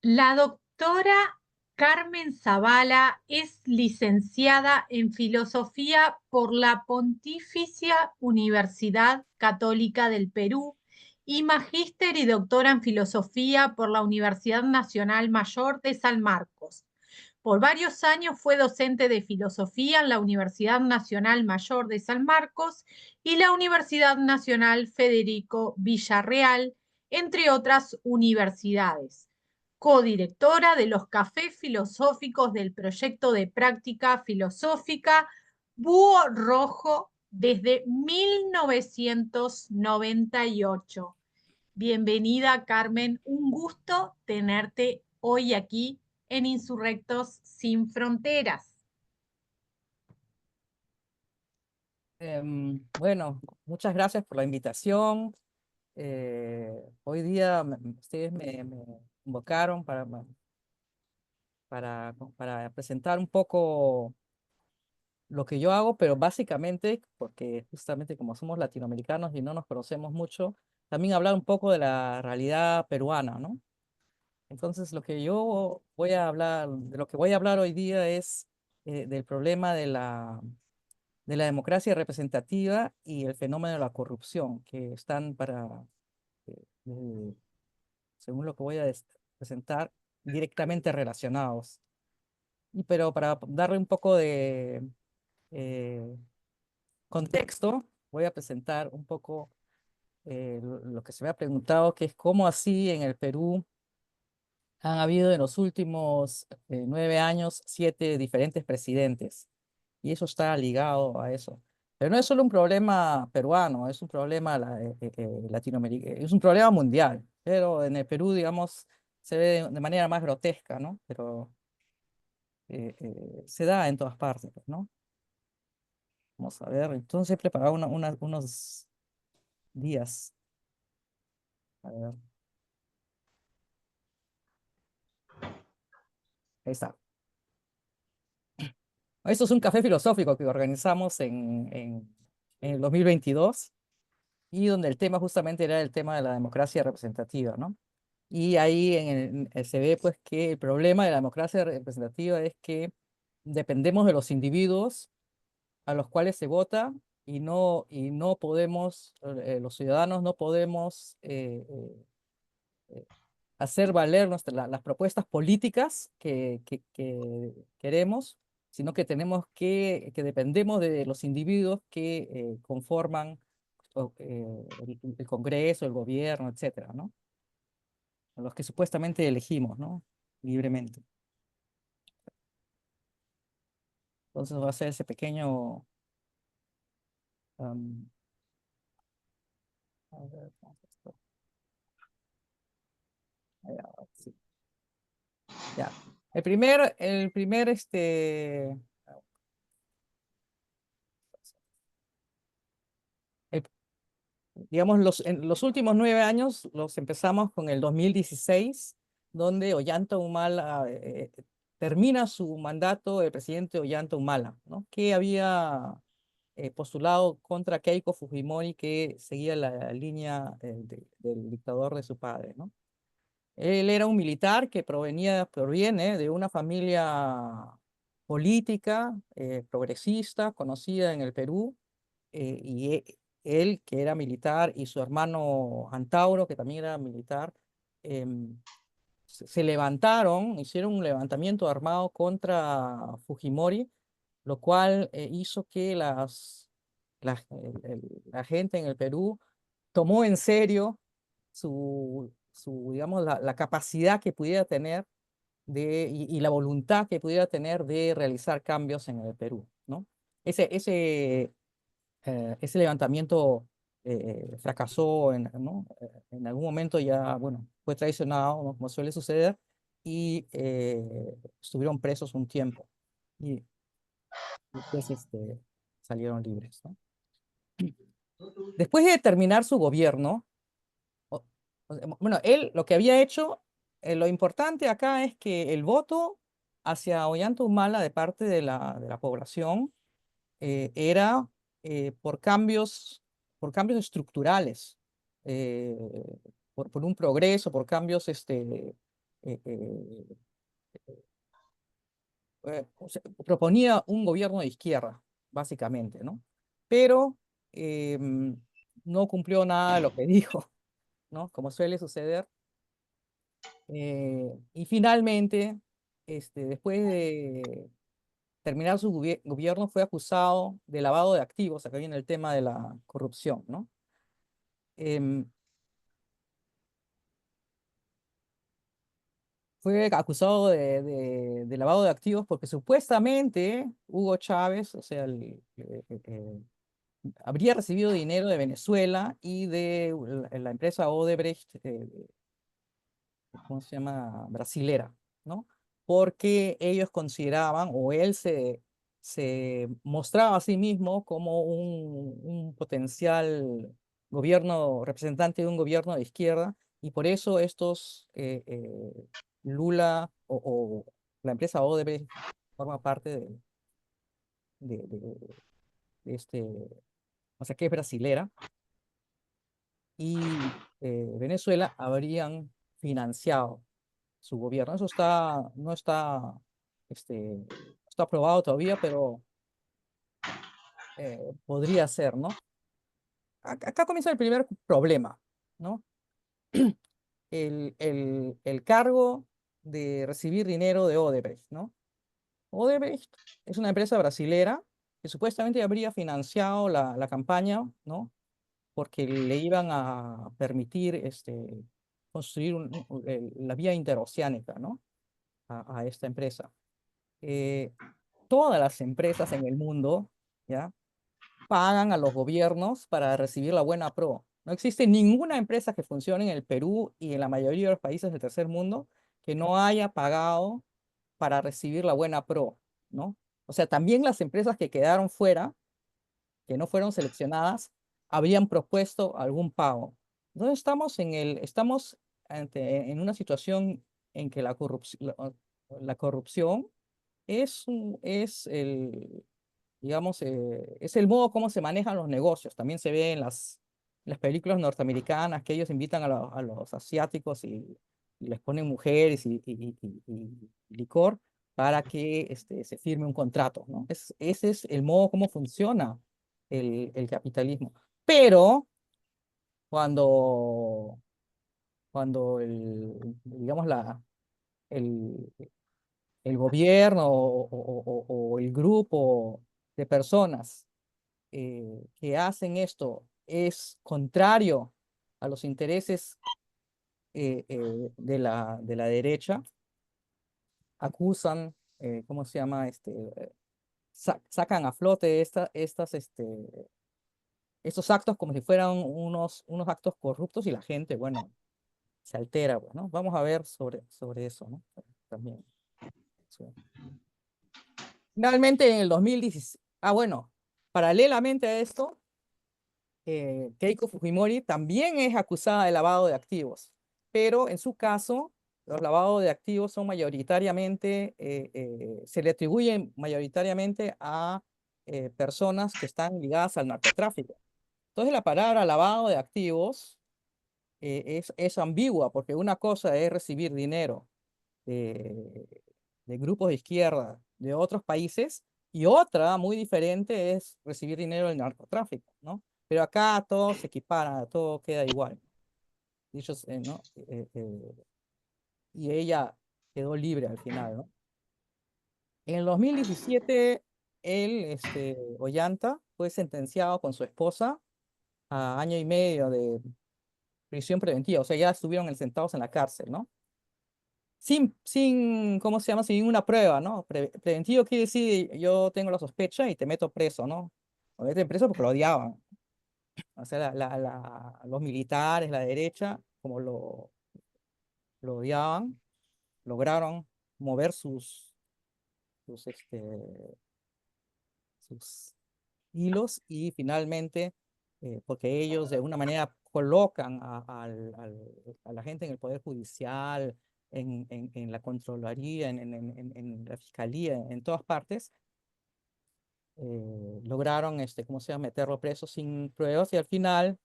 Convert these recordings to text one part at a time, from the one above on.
La doctora Carmen Zavala es licenciada en Filosofía por la Pontificia Universidad Católica del Perú y magíster y doctora en Filosofía por la Universidad Nacional Mayor de San Marcos. Por varios años fue docente de filosofía en la Universidad Nacional Mayor de San Marcos y la Universidad Nacional Federico Villarreal, entre otras universidades. Codirectora de los cafés filosóficos del proyecto de práctica filosófica Búho Rojo desde 1998. Bienvenida, Carmen. Un gusto tenerte hoy aquí en Insurrectos Sin Fronteras. Bueno, muchas gracias por la invitación. Hoy día ustedes me convocaron para presentar un poco lo que yo hago, pero básicamente, porque justamente como somos latinoamericanos y no nos conocemos mucho, también hablar un poco de la realidad peruana, ¿no? Entonces, de lo que voy a hablar hoy día es del problema de la democracia representativa y el fenómeno de la corrupción, que están eh, eh, según lo que voy a presentar, directamente relacionados. Pero para darle un poco de eh, contexto, voy a presentar un poco lo que se me ha preguntado, que es cómo así en el Perú han habido en los últimos 9 años 7 diferentes presidentes. Y eso está ligado a eso. Pero no es solo un problema peruano, es un problema latinoamericano, es un problema mundial. Pero en el Perú, digamos, se ve de manera más grotesca, ¿no? Pero se da en todas partes, pues, ¿no? Vamos a ver, entonces he preparado unos días. A ver, ahí está. Esto es un café filosófico que organizamos en el 2022 y donde el tema justamente era el tema de la democracia representativa, ¿no? Y ahí se ve pues que el problema de la democracia representativa es que dependemos de los individuos a los cuales se vota y no podemos, los ciudadanos no podemos hacer valer las propuestas políticas que queremos, sino que que dependemos de los individuos que conforman el Congreso, el gobierno, etcétera, ¿no? A los que supuestamente elegimos, ¿no? Libremente. Entonces va a ser ese pequeño... am, a ver, ¿cómo es esto? Ahí, sí, ya. El- digamos, en los últimos 9 años los empezamos con el 2016, donde Ollanta Humala termina su mandato, el presidente Ollanta Humala, ¿no? Que había postulado contra Keiko Fujimori, que seguía la línea del dictador de su padre, ¿no? Él era un militar que proviene de una familia política progresista, conocida en el Perú, él, que era militar, y su hermano Antauro, que también era militar, em, se levantaron, hicieron un levantamiento armado contra Fujimori, lo cual hizo que la gente en el Perú tomó en serio digamos, la capacidad que pudiera tener y la voluntad que pudiera tener de realizar cambios en el Perú, ¿no? Ese levantamiento fracasó, ¿no? En algún momento ya, bueno, fue traicionado, ¿no? Como suele suceder, y estuvieron presos un tiempo. Y después salieron libres, ¿no? Después de terminar su gobierno, o- bueno, él lo que había hecho, lo importante acá es que el voto hacia Ollanta Humala de parte de la población era por por cambios estructurales, eh, por un progreso, por cambios eh, eh, o sea, proponía un gobierno de izquierda, básicamente, ¿no? Pero no cumplió nada de lo que dijo, ¿no? Como suele suceder. Y finalmente, después de terminar su gobierno, fue acusado de lavado de activos. Acá viene el tema de la corrupción, ¿no? Em, Fue acusado de lavado de activos porque supuestamente Hugo Chávez, o sea, habría recibido dinero de Venezuela y de la empresa Odebrecht, ¿cómo se llama? Brasilera, ¿no? Porque ellos consideraban, o él se mostraba a sí mismo como un potencial gobierno, representante de un gobierno de izquierda, y por eso estos Lula o la empresa Odebrecht forma parte de este, o sea, que es brasilera, y Venezuela habrían financiado su gobierno. Eso no está aprobado todavía, pero podría ser, ¿no? Acá comienza el primer problema, ¿no? El cargo de recibir dinero de Odebrecht, ¿no? Odebrecht es una empresa brasilera que supuestamente habría financiado la campaña, ¿no? Porque le iban a permitir construir la vía interoceánica, ¿no? A esta empresa. eh, Todas las empresas en el mundo, ¿ya? Pagan a los gobiernos para recibir la buena pro. No existe ninguna empresa que funcione en el Perú y en la mayoría de los países del tercer mundo que no haya pagado para recibir la buena pro, ¿no? O sea, también las empresas que quedaron fuera, que no fueron seleccionadas, habrían propuesto algún pago. Entonces estamos en una situación en que la corrupción es digamos, es el modo como se manejan los negocios. También se ve en las películas norteamericanas que ellos invitan a los asiáticos y les ponen mujeres y licor para que se firme un contrato, ¿no? Ese es el modo como funciona el capitalismo. Pero cuando, cuando digamos, el, el gobierno o el grupo de personas que hacen esto es contrario a los intereses de la derecha, acusan, ¿cómo se llama? Sacan a flote estos actos como si fueran unos actos corruptos y la gente, bueno, se altera, pues, ¿no? Vamos a ver sobre eso, ¿no? También. Sí. Finalmente, en el 2016, bueno, paralelamente a esto, Keiko Fujimori también es acusada de lavado de activos, pero en su caso, los lavados de activos son mayoritariamente, se le atribuyen mayoritariamente a personas que están ligadas al narcotráfico. Entonces, la palabra lavado de activos es ambigua, porque una cosa es recibir dinero de, de grupos de izquierda de otros países y otra muy diferente es recibir dinero del narcotráfico, ¿no? Pero acá todo se equipara, todo queda igual. Ellos, ¿no? Y ella quedó libre al final, ¿no? En el 2017, él, Ollanta, fue sentenciado con su esposa a año y medio de prisión preventiva, o sea, ya estuvieron sentados en la cárcel, ¿no? ¿Cómo se llama? Sin una prueba, ¿no? Preventivo quiere decir, yo tengo la sospecha y te meto preso, ¿no? O meten preso porque lo odiaban. O sea, los militares, la derecha, como lo odiaban, lograron mover sus, este, sus hilos y finalmente, porque ellos de alguna manera colocan a la gente en el Poder Judicial, en la Contraloría, en la Fiscalía, en todas partes, lograron, ¿cómo se llama?, meterlo preso sin pruebas y al final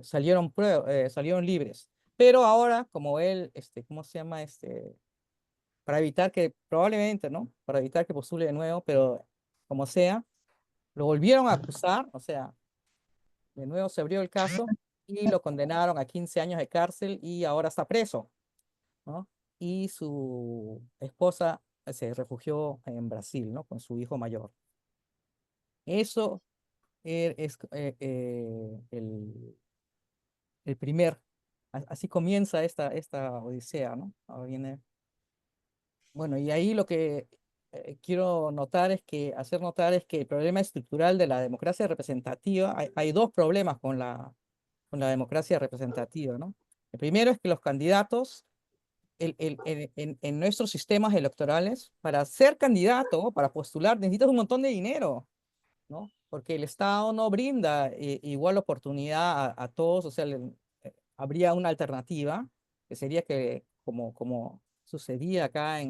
salieron libres. Pero ahora, como él, ¿cómo se llama? Para evitar que, probablemente, ¿no? Para evitar que postule de nuevo, pero como sea, lo volvieron a acusar, o sea, de nuevo se abrió el caso y lo condenaron a 15 años de cárcel y ahora está preso, ¿no? Y su esposa se refugió en Brasil, ¿no? Con su hijo mayor. Eso es el primer, así comienza esta odisea, ¿no? Ahora viene, bueno, y ahí lo que quiero notar es que, hacer notar es que el problema estructural de la democracia representativa, hay dos problemas con la democracia representativa, ¿no? El primero es que los candidatos en nuestros sistemas electorales, para ser candidato, para postular, necesitas un montón de dinero, ¿no? Porque el Estado no brinda igual oportunidad a todos, o sea, habría una alternativa, que sería que, como sucedía acá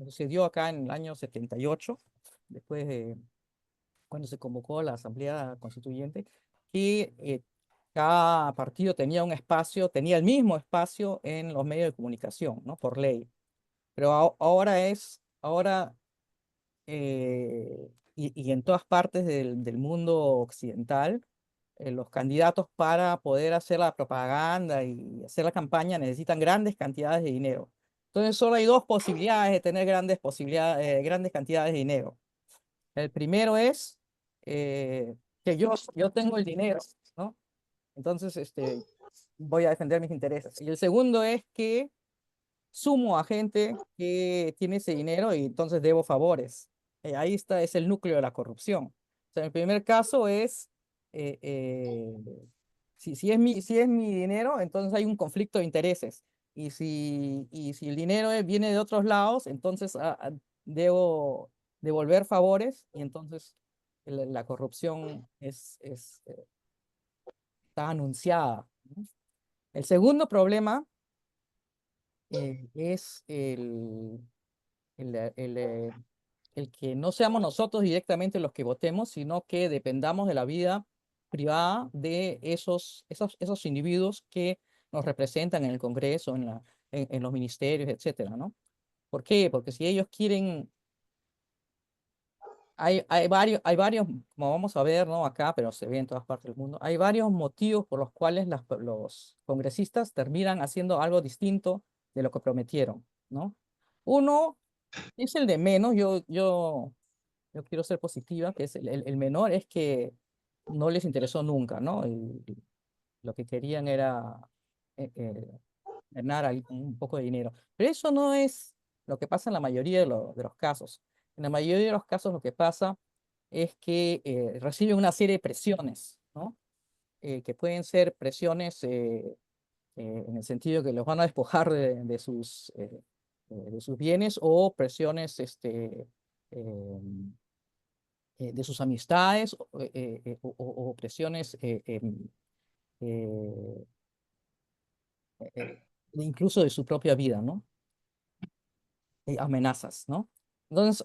sucedió acá en el año 78, después de cuando se convocó la Asamblea Constituyente, que cada partido tenía un espacio, tenía el mismo espacio en los medios de comunicación, ¿no? Por ley. Pero ahora y en todas partes del mundo occidental, los candidatos para poder hacer la propaganda y hacer la campaña necesitan grandes cantidades de dinero. Entonces solo hay dos posibilidades de tener grandes posibilidades, grandes cantidades de dinero. El primero es que yo tengo el dinero, ¿no? Entonces, voy a defender mis intereses. Y el segundo es que sumo a gente que tiene ese dinero y entonces debo favores. Ahí está, es el núcleo de la corrupción. O sea, el primer caso es, eh, eh, si es mi dinero, entonces hay un conflicto de intereses. Y si el dinero viene de otros lados, entonces debo devolver favores y entonces la corrupción está anunciada, ¿no? El segundo problema es el, el, eh, el que no seamos nosotros directamente los que votemos, sino que dependamos de la vida privada de esos individuos que nos representan en el Congreso, en los ministerios, etcétera, ¿no? ¿Por qué? Porque si ellos quieren, hay varios, como vamos a ver, ¿no? Acá, pero se ve en todas partes del mundo, hay varios motivos por los cuales los congresistas terminan haciendo algo distinto de lo que prometieron, ¿no? Uno es el de menos, yo quiero ser positiva, que es el menor, es que no les interesó nunca, ¿no? Y lo que querían era ganar un poco de dinero. Pero eso no es lo que pasa en la mayoría de los casos. En la mayoría de los casos lo que pasa es que reciben una serie de presiones, ¿no? Que pueden ser presiones en el sentido que los van a despojar de sus bienes o presiones de sus amistades o presiones eh, incluso de su propia vida, ¿no? Amenazas, ¿no? Entonces,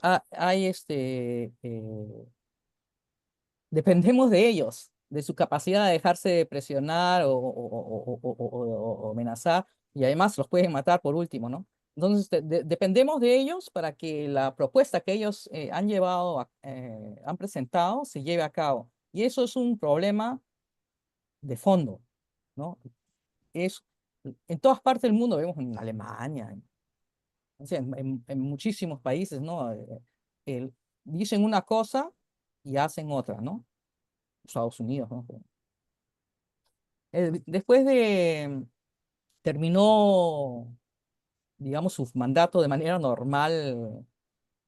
dependemos de ellos, de su capacidad de dejarse presionar o amenazar, y además los pueden matar por último, ¿no? Entonces, dependemos de ellos para que la propuesta que ellos han presentado se lleve a cabo. Y eso es un problema de fondo, ¿no? Es, en todas partes del mundo, vemos en Alemania, o sea, en muchísimos países, ¿no? El- dicen una cosa y hacen otra, ¿no? Estados Unidos, ¿no? Después de terminó, digamos, su mandato de manera normal,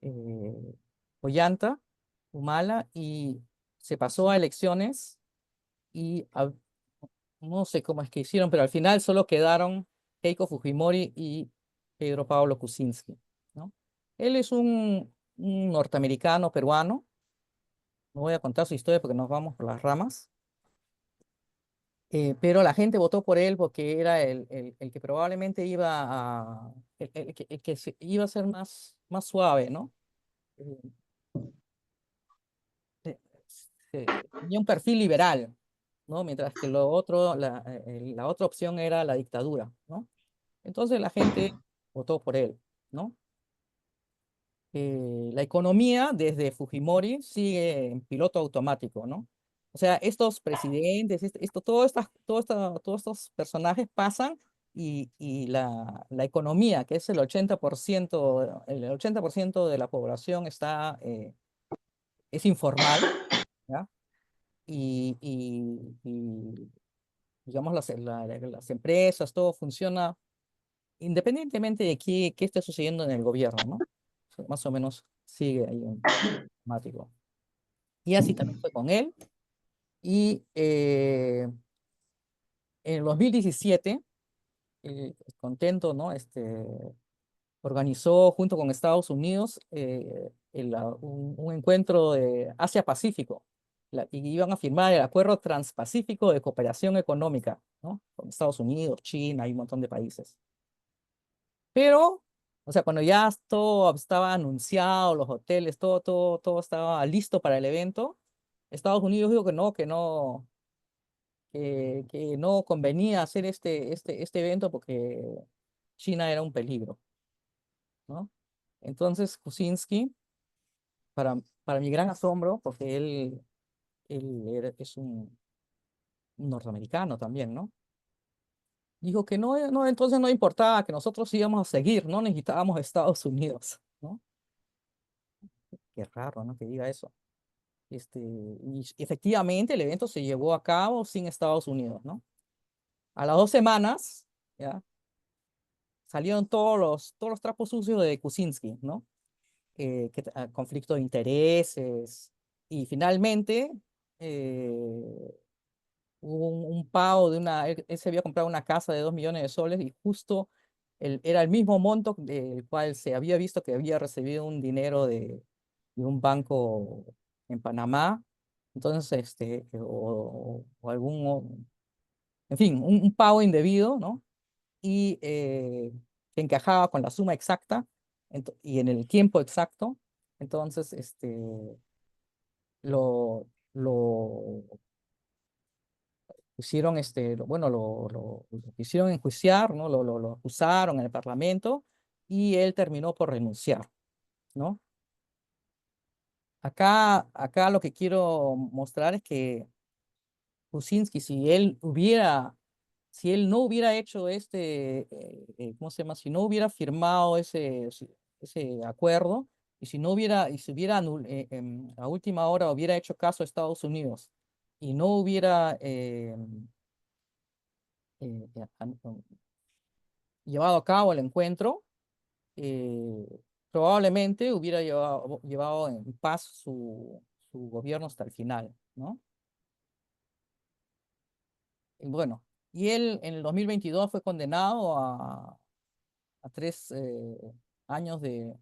eh, Ollanta, Humala, y se pasó a elecciones y no sé cómo es que hicieron, pero al final solo quedaron Keiko Fujimori y Pedro Pablo Kuczynski, ¿no? Él es un norteamericano peruano, no voy a contar su historia porque nos vamos por las ramas. Pero la gente votó por él porque era el que probablemente iba a ser más suave, ¿no? Eh, tenía un perfil liberal, ¿no? Mientras que lo otro, la otra opción era la dictadura, ¿no? Entonces la gente votó por él, ¿no? La economía desde Fujimori sigue en piloto automático, ¿no? O sea, estos presidentes, todos estos personajes pasan y la economía, que es el 80% de la población es informal, ¿ya? Y, digamos, las empresas, todo funciona independientemente de qué esté sucediendo en el gobierno, ¿no? Más o menos sigue ahí en automático. Y así también fue con él. Y en el 2017, contento, ¿no? Organizó junto con Estados Unidos un encuentro de Asia-Pacífico. Y iban a firmar el Acuerdo Transpacífico de Cooperación Económica, ¿no? Con Estados Unidos, China y un montón de países. Pero, o sea, cuando ya todo estaba anunciado, los hoteles, todo estaba listo para el evento, Estados Unidos dijo que no convenía hacer este evento porque China era un peligro, ¿no? Entonces, Kuczynski, para mi gran asombro, porque es un norteamericano también, ¿no? Dijo que no, entonces no importaba, que nosotros íbamos a seguir, no necesitábamos a Estados Unidos, ¿no? Qué raro, ¿no? Que diga eso. Y efectivamente el evento se llevó a cabo sin Estados Unidos, ¿no? A las 2 semanas, ¿ya? Salieron todos los trapos sucios de Kuczynski, ¿no? Conflicto de intereses. Y finalmente eh, hubo un pago él se había comprado una casa de 2 millones de soles y justo era el mismo monto del cual se había visto que había recibido un dinero de un banco en Panamá. Entonces, o en fin, un pago indebido, ¿no? Y que encajaba con la suma exacta y en el tiempo exacto. Entonces, lo hicieron, bueno, lo quisieron enjuiciar, ¿no? Lo acusaron en el Parlamento y él terminó por renunciar, ¿no? Acá lo que quiero mostrar es que Kuczynski, si él no hubiera hecho ¿cómo se llama? Si no hubiera firmado ese acuerdo y si hubiera a última hora hubiera hecho caso a Estados Unidos y no hubiera eh, eh, an- um, llevado a cabo el encuentro, eh, probablemente hubiera llevado en paz su gobierno hasta el final, ¿no? Y bueno, y él en el 2022 fue condenado a 3 años de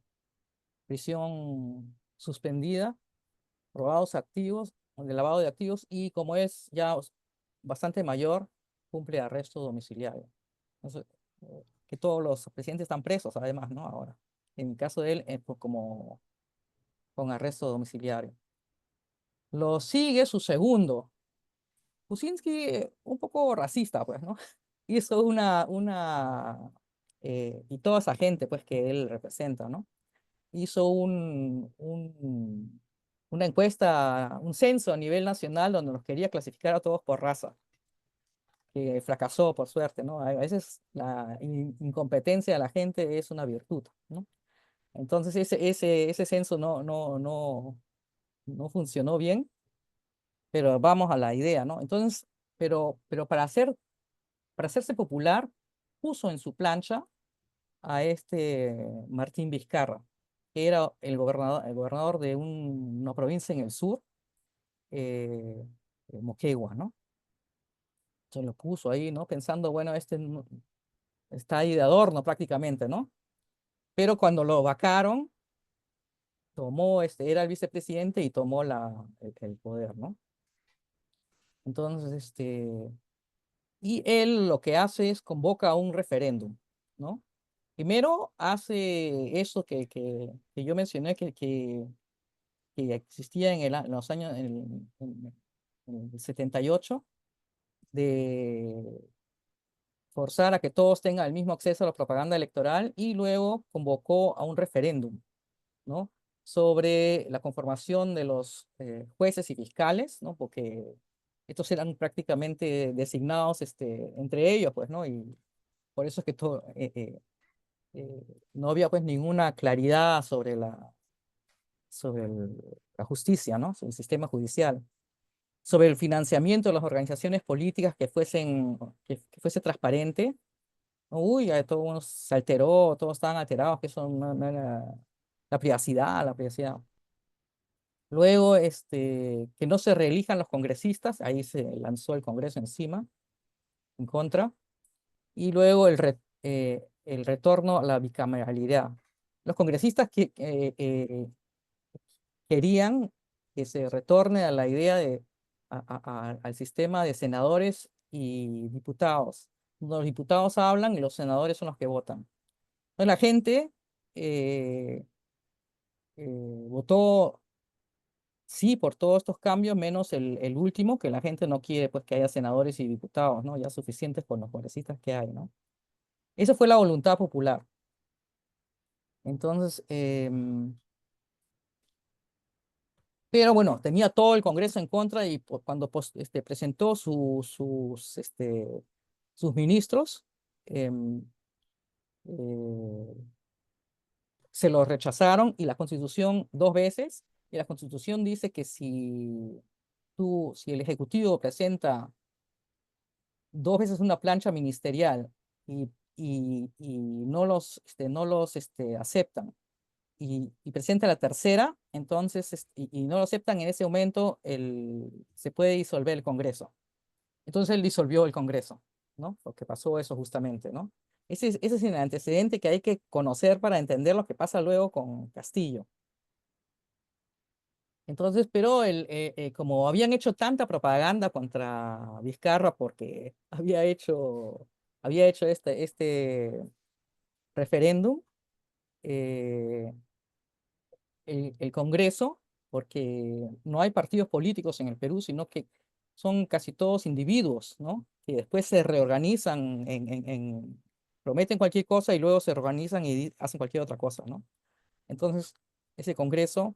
prisión suspendida, robados activos, de lavado de activos, y como es ya bastante mayor, cumple arresto domiciliario. Entonces, que todos los presidentes están presos, además, ¿no? Ahora, en el caso de él, pues como con arresto domiciliario. Lo sigue su segundo. Kuczynski, un poco racista, pues, ¿no? Hizo y toda esa gente, pues, que él representa, ¿no? Hizo una encuesta, un censo a nivel nacional donde nos quería clasificar a todos por raza, que fracasó, por suerte, ¿no? A veces la incompetencia de la gente es una virtud, ¿no? Entonces ese censo no funcionó bien, pero vamos a la idea, ¿no? Entonces, pero para hacerse popular, puso en su plancha a Martín Vizcarra, que era el gobernador de una provincia en el sur, eh, Moquegua, ¿no? Se lo puso ahí, ¿no? Pensando, bueno, está ahí de adorno prácticamente, ¿no? Pero cuando lo vacaron, era el vicepresidente y tomó el poder, ¿no? Entonces, y él lo que hace es convoca a un referéndum, ¿no? Primero hace eso que yo mencioné que existía en los años en el 78, de forzar a que todos tengan el mismo acceso a la propaganda electoral y luego convocó a un referéndum, ¿no? Sobre la conformación de los jueces y fiscales, ¿no? Porque estos eran prácticamente designados entre ellos, pues, ¿no? Y por eso es que no había pues ninguna claridad sobre la justicia, ¿no? Sobre el sistema judicial, sobre el financiamiento de las organizaciones políticas que fuese transparente. Uy, ya todo uno se alteró, todos estaban alterados, que eso no era la privacidad. Luego, que no se reelijan los congresistas, ahí se lanzó el Congreso encima, en contra. Y luego el retorno a la bicameralidad. Los congresistas querían que se retorne a la idea al sistema de senadores y diputados. Los diputados hablan y los senadores son los que votan. Entonces la gente eh, votó sí por todos estos cambios, menos el último, que la gente no quiere pues que haya senadores y diputados, ¿no? Ya suficientes con los congresistas que hay, ¿no? Esa fue la voluntad popular. Entonces, pero bueno, tenía todo el Congreso en contra y cuando presentó sus ministros, em, eh, se lo rechazaron y la Constitución 2 veces, y la Constitución dice que si el Ejecutivo presenta 2 veces una plancha ministerial y no los aceptan y presenta la tercera, entonces, y no lo aceptan en ese momento, se puede disolver el Congreso. Entonces él disolvió el Congreso, ¿no? Porque pasó eso justamente, ¿no? Ese es el antecedente que hay que conocer para entender lo que pasa luego con Castillo. Entonces, pero como habían hecho tanta propaganda contra Vizcarra porque había hecho este referéndum, eh, el Congreso, porque no hay partidos políticos en el Perú, sino que son casi todos individuos, ¿no? Que después se reorganizan prometen cualquier cosa y luego se reorganizan y hacen cualquier otra cosa, ¿no? Entonces, ese Congreso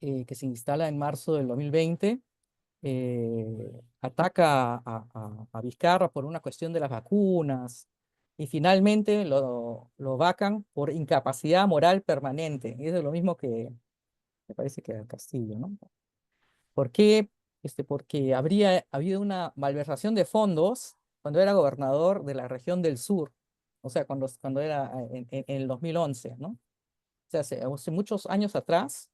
que se instala en marzo del 2020 ataca a Vizcarra por una cuestión de las vacunas y finalmente lo vacan por incapacidad moral permanente. Y eso es lo mismo que me parece que a Castillo, ¿no? ¿Por qué? Porque habría habido una malversación de fondos cuando era gobernador de la región del sur, o sea, cuando era en el 2011, ¿no? O sea, hace muchos años atrás,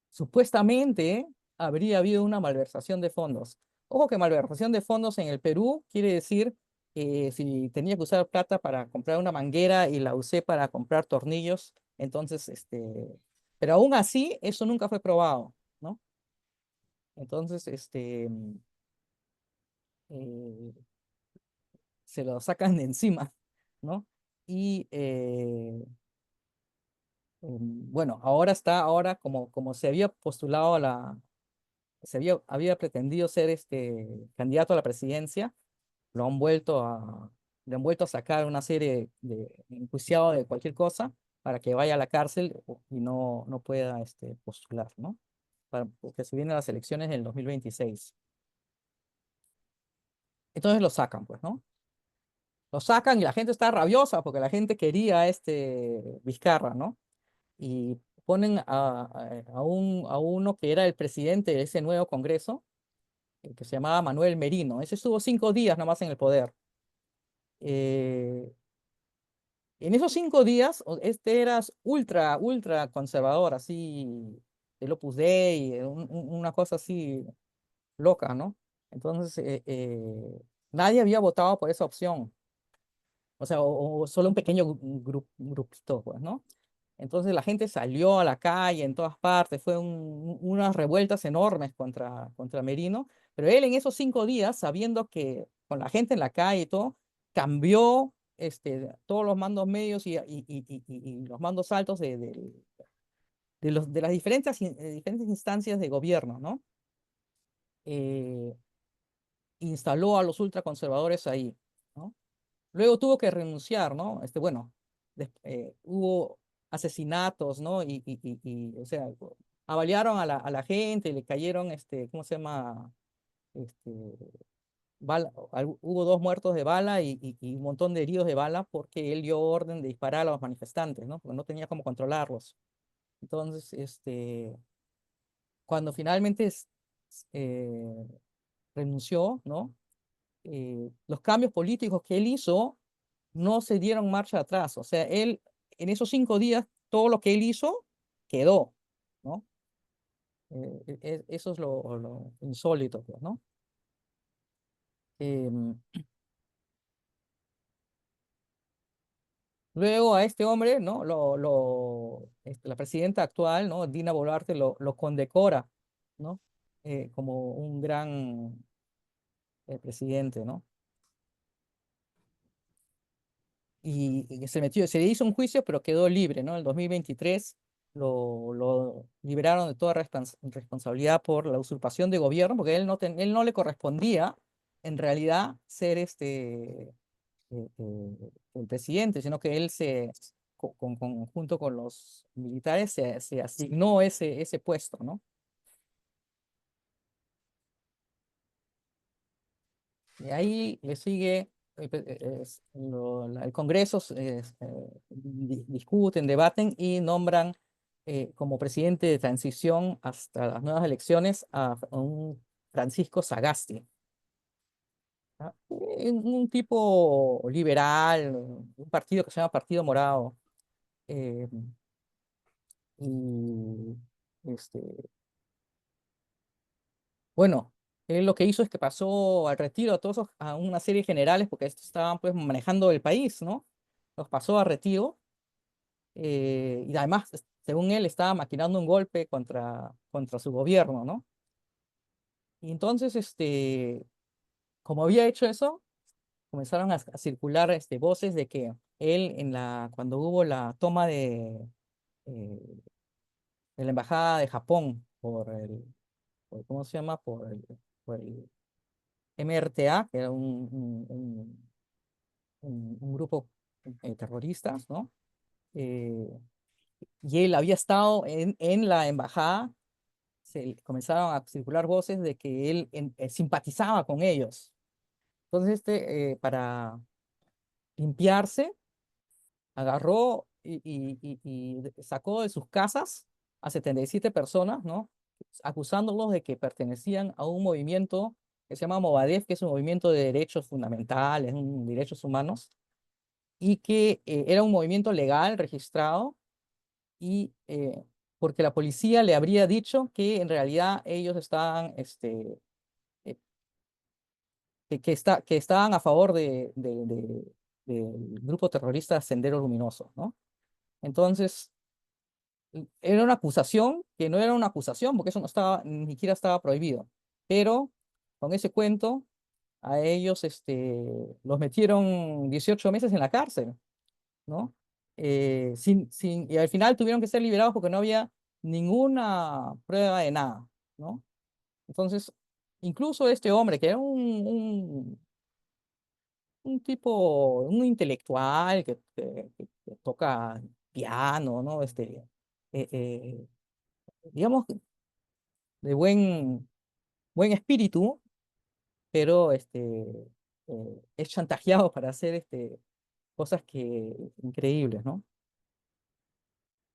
supuestamente habría habido una malversación de fondos. Ojo que malversación de fondos en el Perú quiere decir que si tenía que usar plata para comprar una manguera y la usé para comprar tornillos, entonces, pero aún así, eso nunca fue probado, ¿no? Entonces, eh, se lo sacan de encima, ¿no? Y bueno, ahora como se había postulado había pretendido ser candidato a la presidencia, lo han vuelto a, le han vuelto a sacar una serie de enjuiciado de cualquier cosa para que vaya a la cárcel y no pueda postular, ¿no? Porque se vienen las elecciones del 2026. Entonces lo sacan, pues, ¿no? Lo sacan y la gente está rabiosa porque la gente quería a Vizcarra, ¿no? Y ponen a uno que era el presidente de ese nuevo Congreso, que se llamaba Manuel Merino. Ese estuvo 5 días nomás en el poder. Eh, en esos 5 días, este era ultra, ultra conservador, así, el Opus Dei, una cosa así loca, ¿no? Entonces, nadie había votado por esa opción. O sea, o solo un pequeño grupito, pues, ¿no? Entonces la gente salió a la calle en todas partes, fue unas revueltas enormes contra Merino, pero él en esos 5 días, sabiendo que con la gente en la calle y todo, cambió todos los mandos medios y los mandos altos de las diferentes instancias de gobierno, ¿no? Eh, instaló a los ultraconservadores ahí, ¿no? Luego tuvo que renunciar, ¿no? Bueno, hubo asesinatos, ¿no? O sea, avaliaron a la gente, le cayeron, ¿cómo se llama? Este, hubo 2 muertos de bala y un montón de heridos de bala porque él dio orden de disparar a los manifestantes, ¿no? Porque no tenía cómo controlarlos. Entonces, cuando finalmente eh, renunció, ¿no? Los cambios políticos que él hizo no se dieron marcha atrás. O sea, él, en esos 5 días, todo lo que él hizo quedó, ¿no? Eso es lo insólito, pues, ¿no? Em, Luego a este hombre, ¿no? La presidenta actual, ¿no? Dina Boluarte lo condecora, ¿no? Como un gran presidente, ¿no? Y se le hizo un juicio, pero quedó libre, ¿no? En el 2023 lo liberaron de toda responsabilidad por la usurpación de gobierno, porque él no le correspondía, en realidad, ser el presidente, sino que él junto con los militares se asignó ese puesto, ¿no? Y ahí le sigue, el Congreso, discuten, debaten y nombran como presidente de transición hasta las nuevas elecciones a un Francisco Sagasti, ¿no? Un tipo liberal, un partido que se llama Partido Morado. eh, y este, bueno, él lo que hizo es que pasó al retiro a todos a una serie de generales, porque estos estaban pues manejando el país, ¿no? Los pasó a retiro, y además, según él, estaba maquinando un golpe contra su gobierno, ¿no? Y entonces, como había hecho eso, comenzaron a circular voces de que él, cuando hubo la toma eh, de la embajada de Japón ¿cómo se llama? Por el MRTA, que era un grupo terroristas, ¿no? Eh, y él había estado en la embajada, comenzaron a circular voces de que él simpatizaba con ellos. Entonces, para limpiarse, agarró y sacó de sus casas a 77 personas, ¿no? Acusándolos de que pertenecían a un movimiento que se llama Movadef, que es un movimiento de derechos fundamentales, derechos humanos, y que era un movimiento legal, registrado, y porque la policía le habría dicho que en realidad ellos estaban, eh, que estaban a favor del grupo terrorista Sendero Luminoso, ¿no? Entonces, era una acusación que no era una acusación, porque eso no estaba, ni siquiera estaba prohibido. Pero con ese cuento, a ellos los metieron 18 meses en la cárcel, ¿no? Y al final tuvieron que ser liberados porque no había ninguna prueba de nada, ¿no? Entonces, incluso este hombre, que era un tipo, un intelectual que toca piano, ¿no? Eh, eh, digamos, de buen espíritu, pero es chantajeado para hacer cosas increíbles, ¿no?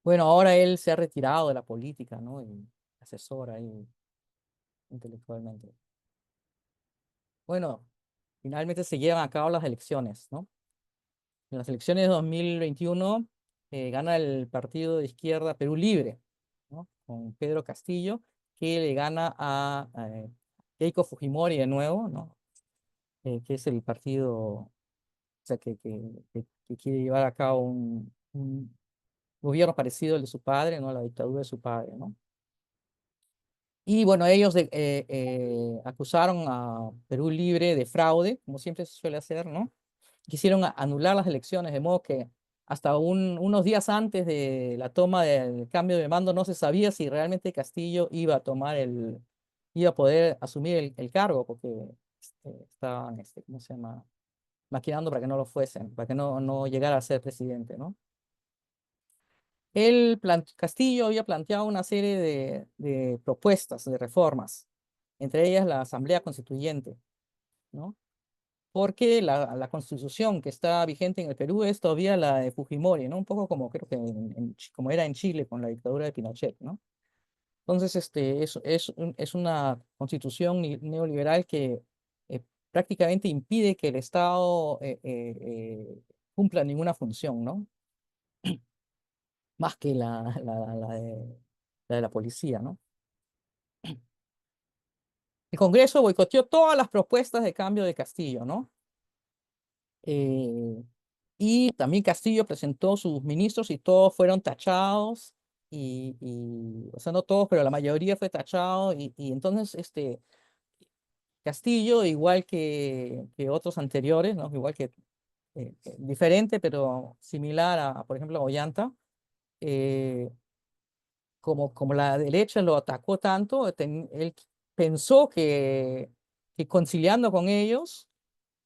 Bueno, ahora él se ha retirado de la política, ¿no? Y asesora ahí intelectualmente. Bueno, finalmente se llevan a cabo las elecciones, ¿no? En las elecciones de 2021 gana el partido de izquierda Perú Libre, ¿no? Con Pedro Castillo, que le gana a Keiko Fujimori de nuevo, ¿no? Que es el partido, o sea, que quiere llevar a cabo un gobierno parecido al de su padre, ¿no? A la dictadura de su padre, ¿no? Y bueno, ellos acusaron a Perú Libre de fraude, como siempre se suele hacer, ¿no? Quisieron anular las elecciones, de modo que hasta unos días antes de la toma del cambio de mando no se sabía si realmente Castillo iba a poder asumir el cargo, porque estaban, ¿cómo se llama? Maquinando para que no lo fuesen, para que no llegara a ser presidente, ¿no? Castillo había planteado una serie de propuestas, de reformas, entre ellas la Asamblea Constituyente, ¿no? Porque la constitución que está vigente en el Perú es todavía la de Fujimori, ¿no? Un poco como creo que como era en Chile con la dictadura de Pinochet, ¿no? Entonces, es una constitución neoliberal que prácticamente impide que el Estado cumpla ninguna función, ¿no? Más que la de la policía, ¿no? El Congreso boicoteó todas las propuestas de cambio de Castillo, ¿no? Eh, y también Castillo presentó sus ministros y todos fueron tachados, o sea, no todos, pero la mayoría fue tachado, y entonces Castillo, igual que otros anteriores, ¿no? Igual que diferente, pero similar por ejemplo, a Ollanta, eh, como la derecha lo atacó tanto, él pensó que conciliando con ellos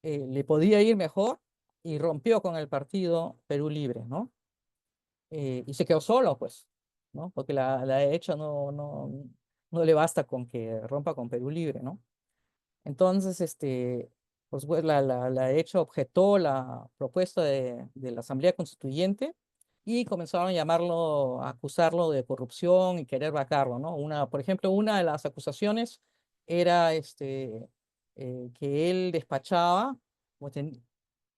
le podía ir mejor y rompió con el partido Perú Libre, ¿no? Y se quedó solo, pues, ¿no? Porque la derecha no le basta con que rompa con Perú Libre, ¿no? Entonces, pues la derecha objetó la propuesta de la Asamblea Constituyente y comenzaron a llamarlo, a acusarlo de corrupción y querer vacarlo, ¿no? Por ejemplo, una de las acusaciones era que él despachaba, o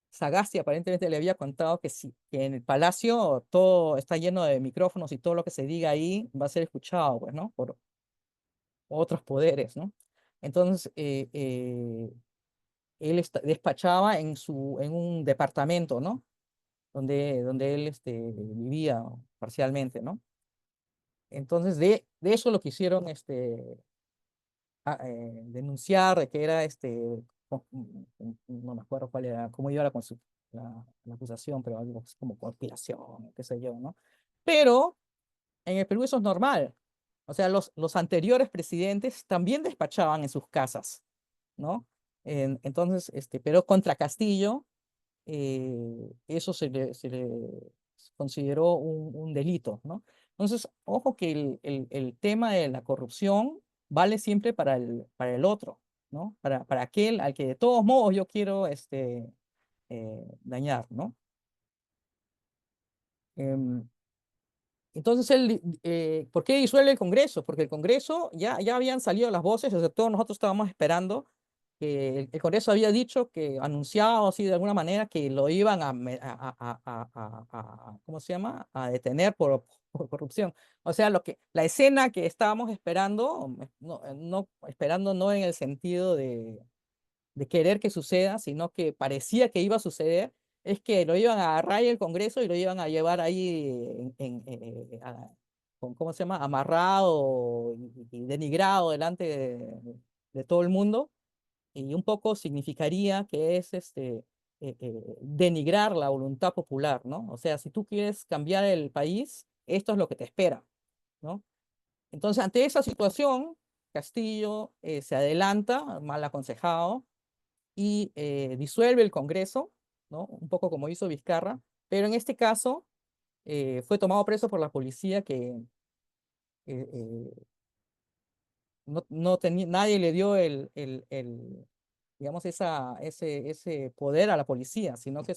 Sagasti aparentemente le había contado que, sí, que en el palacio todo está lleno de micrófonos y todo lo que se diga ahí va a ser escuchado, pues, ¿no? Por otros poderes, ¿no? Entonces, él despachaba en un departamento, ¿no? Donde él vivía parcialmente, ¿no? Entonces, de eso lo quisieron denunciar, de que era no me acuerdo cuál era, cómo iba la acusación, pero algo así como conspiración, qué sé yo, ¿no? Pero en el Perú eso es normal. O sea, los anteriores presidentes también despachaban en sus casas, ¿no? Entonces, pero contra Castillo, eso se le consideró un delito, ¿no? Entonces, ojo que el tema de la corrupción vale siempre para el otro, ¿no? Para aquel al que de todos modos yo quiero dañar, ¿no? Em, Entonces ¿por qué disuelve el Congreso? Porque el Congreso ya habían salido las voces, o sea, todos nosotros estábamos esperando que el Congreso había dicho, que anunciado así de alguna manera, que lo iban ¿cómo se llama? A detener por corrupción. O sea, la escena que estábamos esperando, no, esperando no en el sentido de querer que suceda, sino que parecía que iba a suceder, es que lo iban a agarrar en el Congreso y lo iban a llevar ahí ¿cómo se llama? Amarrado y denigrado delante de todo el mundo, y un poco significaría que es denigrar la voluntad popular, ¿no? O sea, si tú quieres cambiar el país, esto es lo que te espera, ¿no? Entonces, ante esa situación, Castillo se adelanta, mal aconsejado, y disuelve el Congreso, ¿no? Un poco como hizo Vizcarra, pero en este caso fue tomado preso por la policía que no tenía, nadie le dio digamos, ese poder a la policía, sino que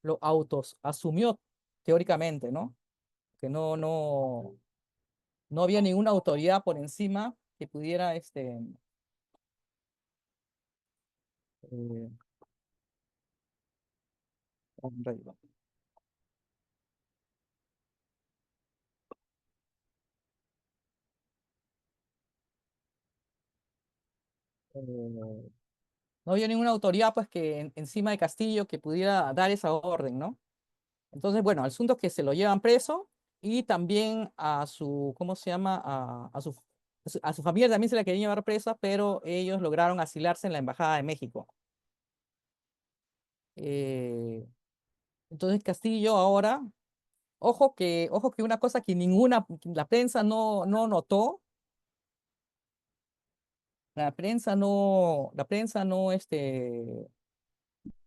lo autos asumió teóricamente, ¿no? Que no había ninguna autoridad por encima que pudiera eh, eh, no había ninguna autoridad pues que encima de Castillo que pudiera dar esa orden, ¿no? Entonces, bueno, el asunto es que se lo llevan preso, y también ¿cómo se llama? A su familia también se la querían llevar presa, pero ellos lograron asilarse en la Embajada de México. Eh, entonces Castillo ahora, ojo que una cosa que la prensa no notó, la prensa no,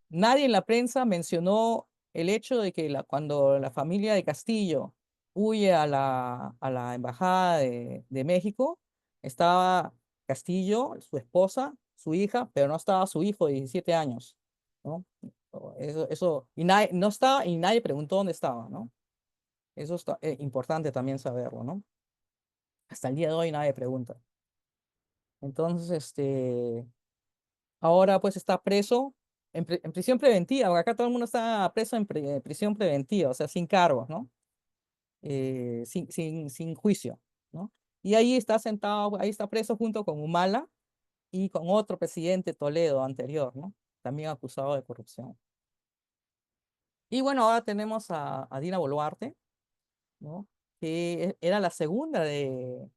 nadie en la prensa mencionó el hecho de que cuando la familia de Castillo huye a la embajada de México, estaba Castillo, su esposa, su hija, pero no estaba su hijo de 17 años, ¿no? Y nadie, no estaba y nadie preguntó dónde estaba, ¿no? Eso es importante también saberlo, ¿no? Hasta el día de hoy nadie pregunta. Entonces, ahora pues está preso en prisión preventiva, porque acá todo el mundo está preso en prisión preventiva, o sea, sin cargos, ¿no? Sin juicio, ¿no? Y ahí está sentado, ahí está preso junto con Humala y con otro presidente Toledo anterior, ¿no? También acusado de corrupción. Y bueno, ahora tenemos a Dina Boluarte, ¿no? Que era la segunda de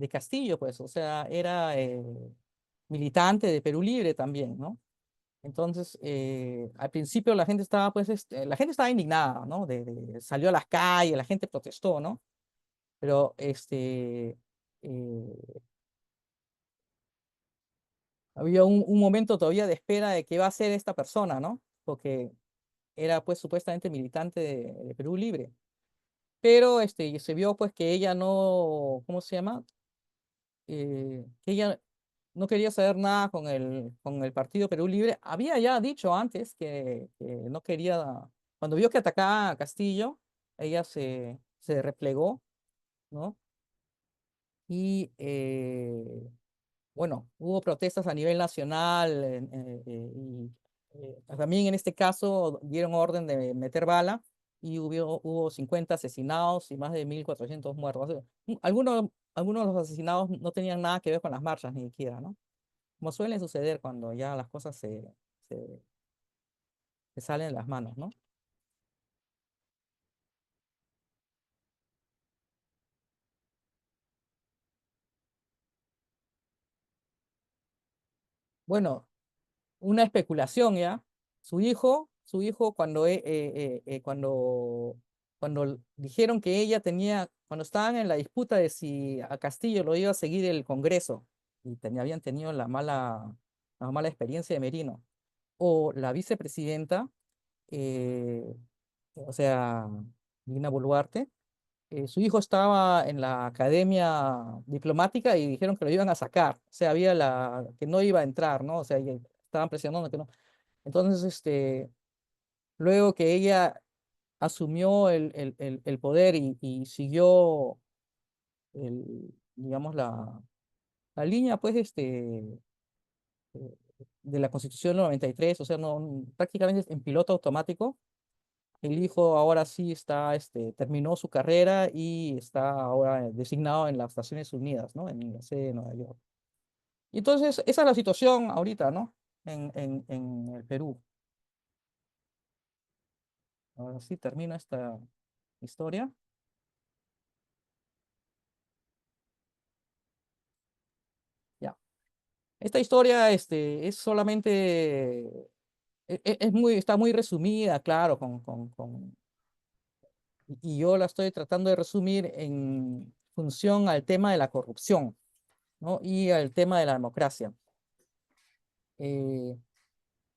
Castillo, pues, o sea, era militante de Perú Libre también, ¿no? Entonces, al principio la gente estaba, pues, la gente estaba indignada, ¿no? Salió a las calles, la gente protestó, ¿no? Pero, eh, había un momento todavía de espera de qué va a hacer esta persona, ¿no? Porque era, pues, supuestamente militante de Perú Libre. Pero, se vio, pues, que ella no, ¿cómo se llama? Que ella no quería saber nada con el Partido Perú Libre. Había ya dicho antes que no quería, cuando vio que atacaba a Castillo, ella se replegó, ¿no? Y bueno, hubo protestas a nivel nacional y también en este caso dieron orden de meter bala y hubo 50 asesinados y más de 1.400 muertos. O sea, algunos de los asesinados no tenían nada que ver con las marchas ni siquiera, ¿no? Como suele suceder cuando ya las cosas se, se salen de las manos, ¿no? Bueno, una especulación ya. Su hijo cuando dijeron que ella cuando estaban en la disputa de si a Castillo lo iba a seguir el Congreso y habían tenido la mala experiencia de Merino, o la vicepresidenta, eh, o sea, Dina Boluarte, su hijo estaba en la academia diplomática y dijeron que lo iban a sacar, o sea, que no iba a entrar, ¿no? O sea, y estaban presionando que no. Entonces, luego que ella asumió el poder y siguió, digamos, la línea, pues, de la Constitución del 93, o sea, no, prácticamente en piloto automático. El hijo ahora sí terminó su carrera y está ahora designado en las Naciones Unidas, ¿no? En la sede de Nueva York. Y entonces, esa es la situación ahorita, ¿no? En el Perú. Ahora sí termina esta historia. Ya. Esta historia, es solamente, está muy resumida, claro, y yo la estoy tratando de resumir en función al tema de la corrupción, ¿no? Y al tema de la democracia. Eh,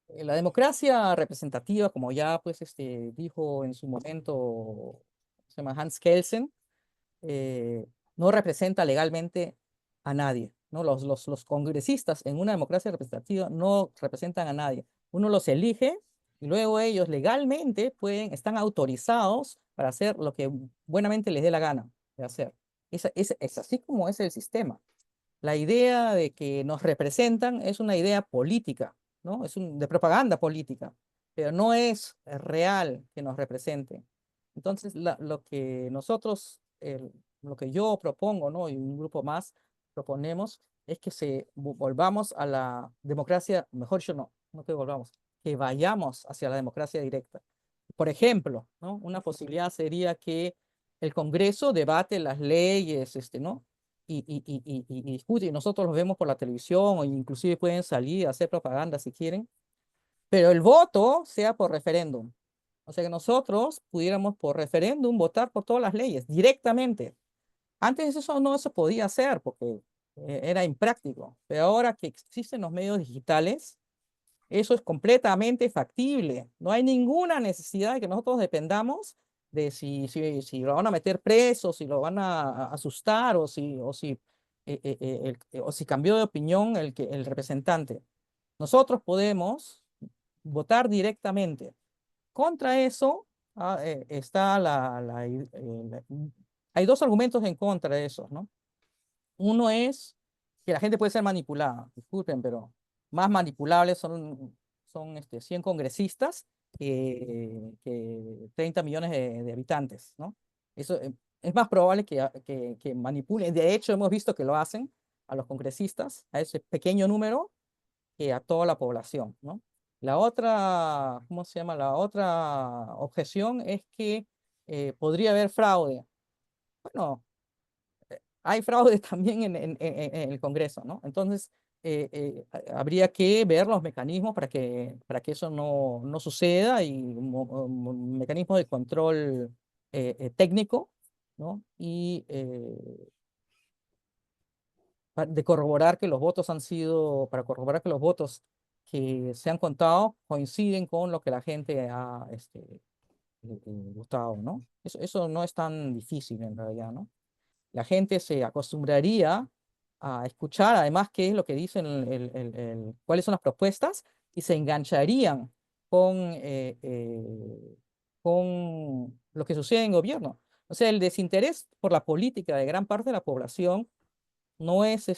la democracia representativa, como ya pues dijo en su momento, se llama Hans Kelsen, eh, no representa legalmente a nadie, ¿no? Los congresistas en una democracia representativa no representan a nadie. Uno los elige y luego ellos legalmente están autorizados para hacer lo que buenamente les dé la gana de hacer. Es así como es el sistema. La idea de que nos representan es una idea política, ¿no? De propaganda política, pero no es real que nos representen. Entonces, lo que yo propongo, ¿no? Y un grupo más proponemos es que volvamos a la democracia, mejor dicho, no que volvamos, que vayamos hacia la democracia directa. Por ejemplo, ¿no? Una posibilidad sería que el Congreso debate las leyes, ¿no? Y discute, y nosotros los vemos por la televisión, o inclusive pueden salir a hacer propaganda si quieren, pero el voto sea por referéndum. O sea que nosotros pudiéramos por referéndum votar por todas las leyes directamente. Antes eso no se podía hacer porque era impráctico. Pero ahora que existen los medios digitales, eso es completamente factible. No hay ninguna necesidad de que nosotros dependamos de si lo van a meter preso, si lo van a asustar o si cambió de opinión el representante. Nosotros podemos votar directamente. Contra eso está hay dos argumentos en contra de eso, ¿no? Uno es que la gente puede ser manipulada, disculpen, pero más manipulables son 100 congresistas que 30 millones de habitantes, ¿no? Eso es más probable que manipulen. De hecho, hemos visto que lo hacen a los congresistas, a ese pequeño número, que a toda la población, ¿no? La otra, ¿cómo se llama? La otra objeción es que podría haber fraude. Bueno, hay fraude también en el Congreso, ¿no? Entonces, habría que ver los mecanismos para que eso no suceda y mecanismos de control técnico, ¿no? Y de corroborar que los votos para corroborar que los votos que se han contado coinciden con lo que la gente ha votado, ¿no? Eso no es tan difícil en realidad, ¿no? La gente se acostumbraría a escuchar además qué es lo que dicen, cuáles son las propuestas y se engancharían con, con lo que sucede en gobierno. O sea, el desinterés por la política de gran parte de la población no es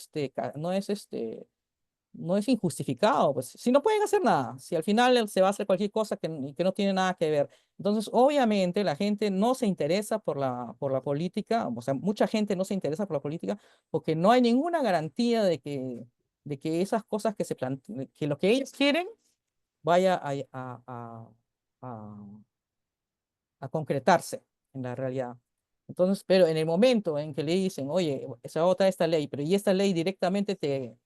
injustificado, pues si no pueden hacer nada, si al final se va a hacer cualquier cosa que no tiene nada que ver. Entonces, obviamente, la gente no se interesa por la política, o sea, mucha gente no se interesa por la política porque no hay ninguna garantía de que esas cosas que lo que ellos quieren vaya a, a concretarse en la realidad. Entonces, pero en el momento en que le dicen, oye, se va a votar esta ley, pero y esta ley directamente te,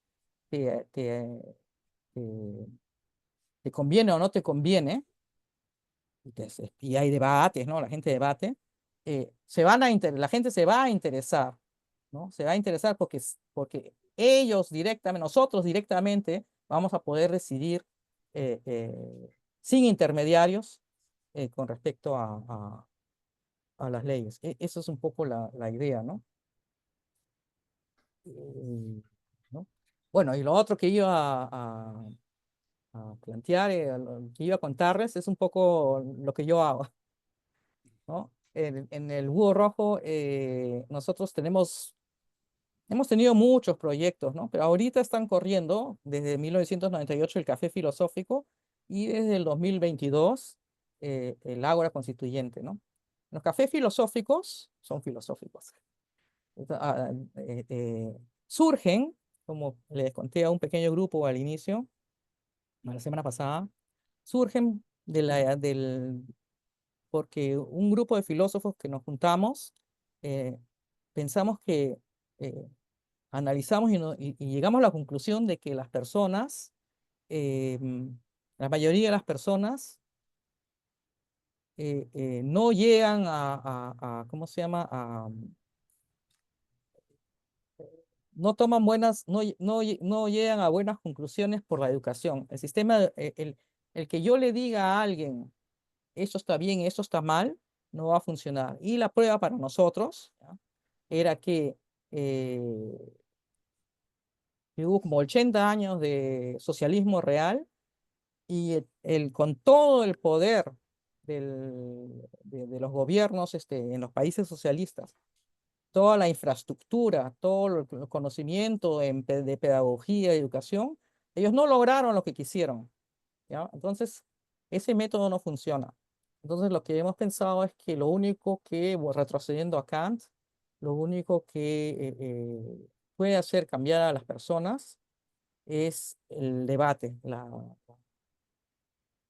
te, te- te conviene o no te conviene, y hay debates, ¿no? La gente debate, la gente se va a interesar, ¿no? Se va a interesar porque ellos directamente, nosotros directamente vamos a poder decidir sin intermediarios con respecto a las leyes. Eso es un poco la idea, ¿no? ¿No? Bueno, y lo otro que iba a plantear, lo que iba a contarles, es un poco lo que yo hago, ¿no? En el Búho Rojo, nosotros hemos tenido muchos proyectos, ¿no? Pero ahorita están corriendo desde 1998 el Café Filosófico y desde el 2022 el Ágora Constituyente, ¿no? Los cafés filosóficos son filosóficos. Surgen, como les conté a un pequeño grupo al inicio, la semana pasada, surgen porque un grupo de filósofos que nos juntamos, eh, pensamos que analizamos y llegamos a la conclusión de que las personas, eh, la mayoría de las personas, no llegan ¿cómo se llama? No toman no llegan a buenas conclusiones por la educación. El sistema, el que yo le diga a alguien, esto está bien, esto está mal, no va a funcionar. Y la prueba para nosotros, ¿ya? Era eh, que hubo como 80 años de socialismo real y con todo el poder de los gobiernos en los países socialistas, toda la infraestructura, todo el conocimiento de pedagogía y educación, ellos no lograron lo que quisieron, ¿ya? Entonces, ese método no funciona. Entonces, lo que hemos pensado es que lo único que, retrocediendo a Kant, lo único que puede hacer cambiar a las personas es el debate,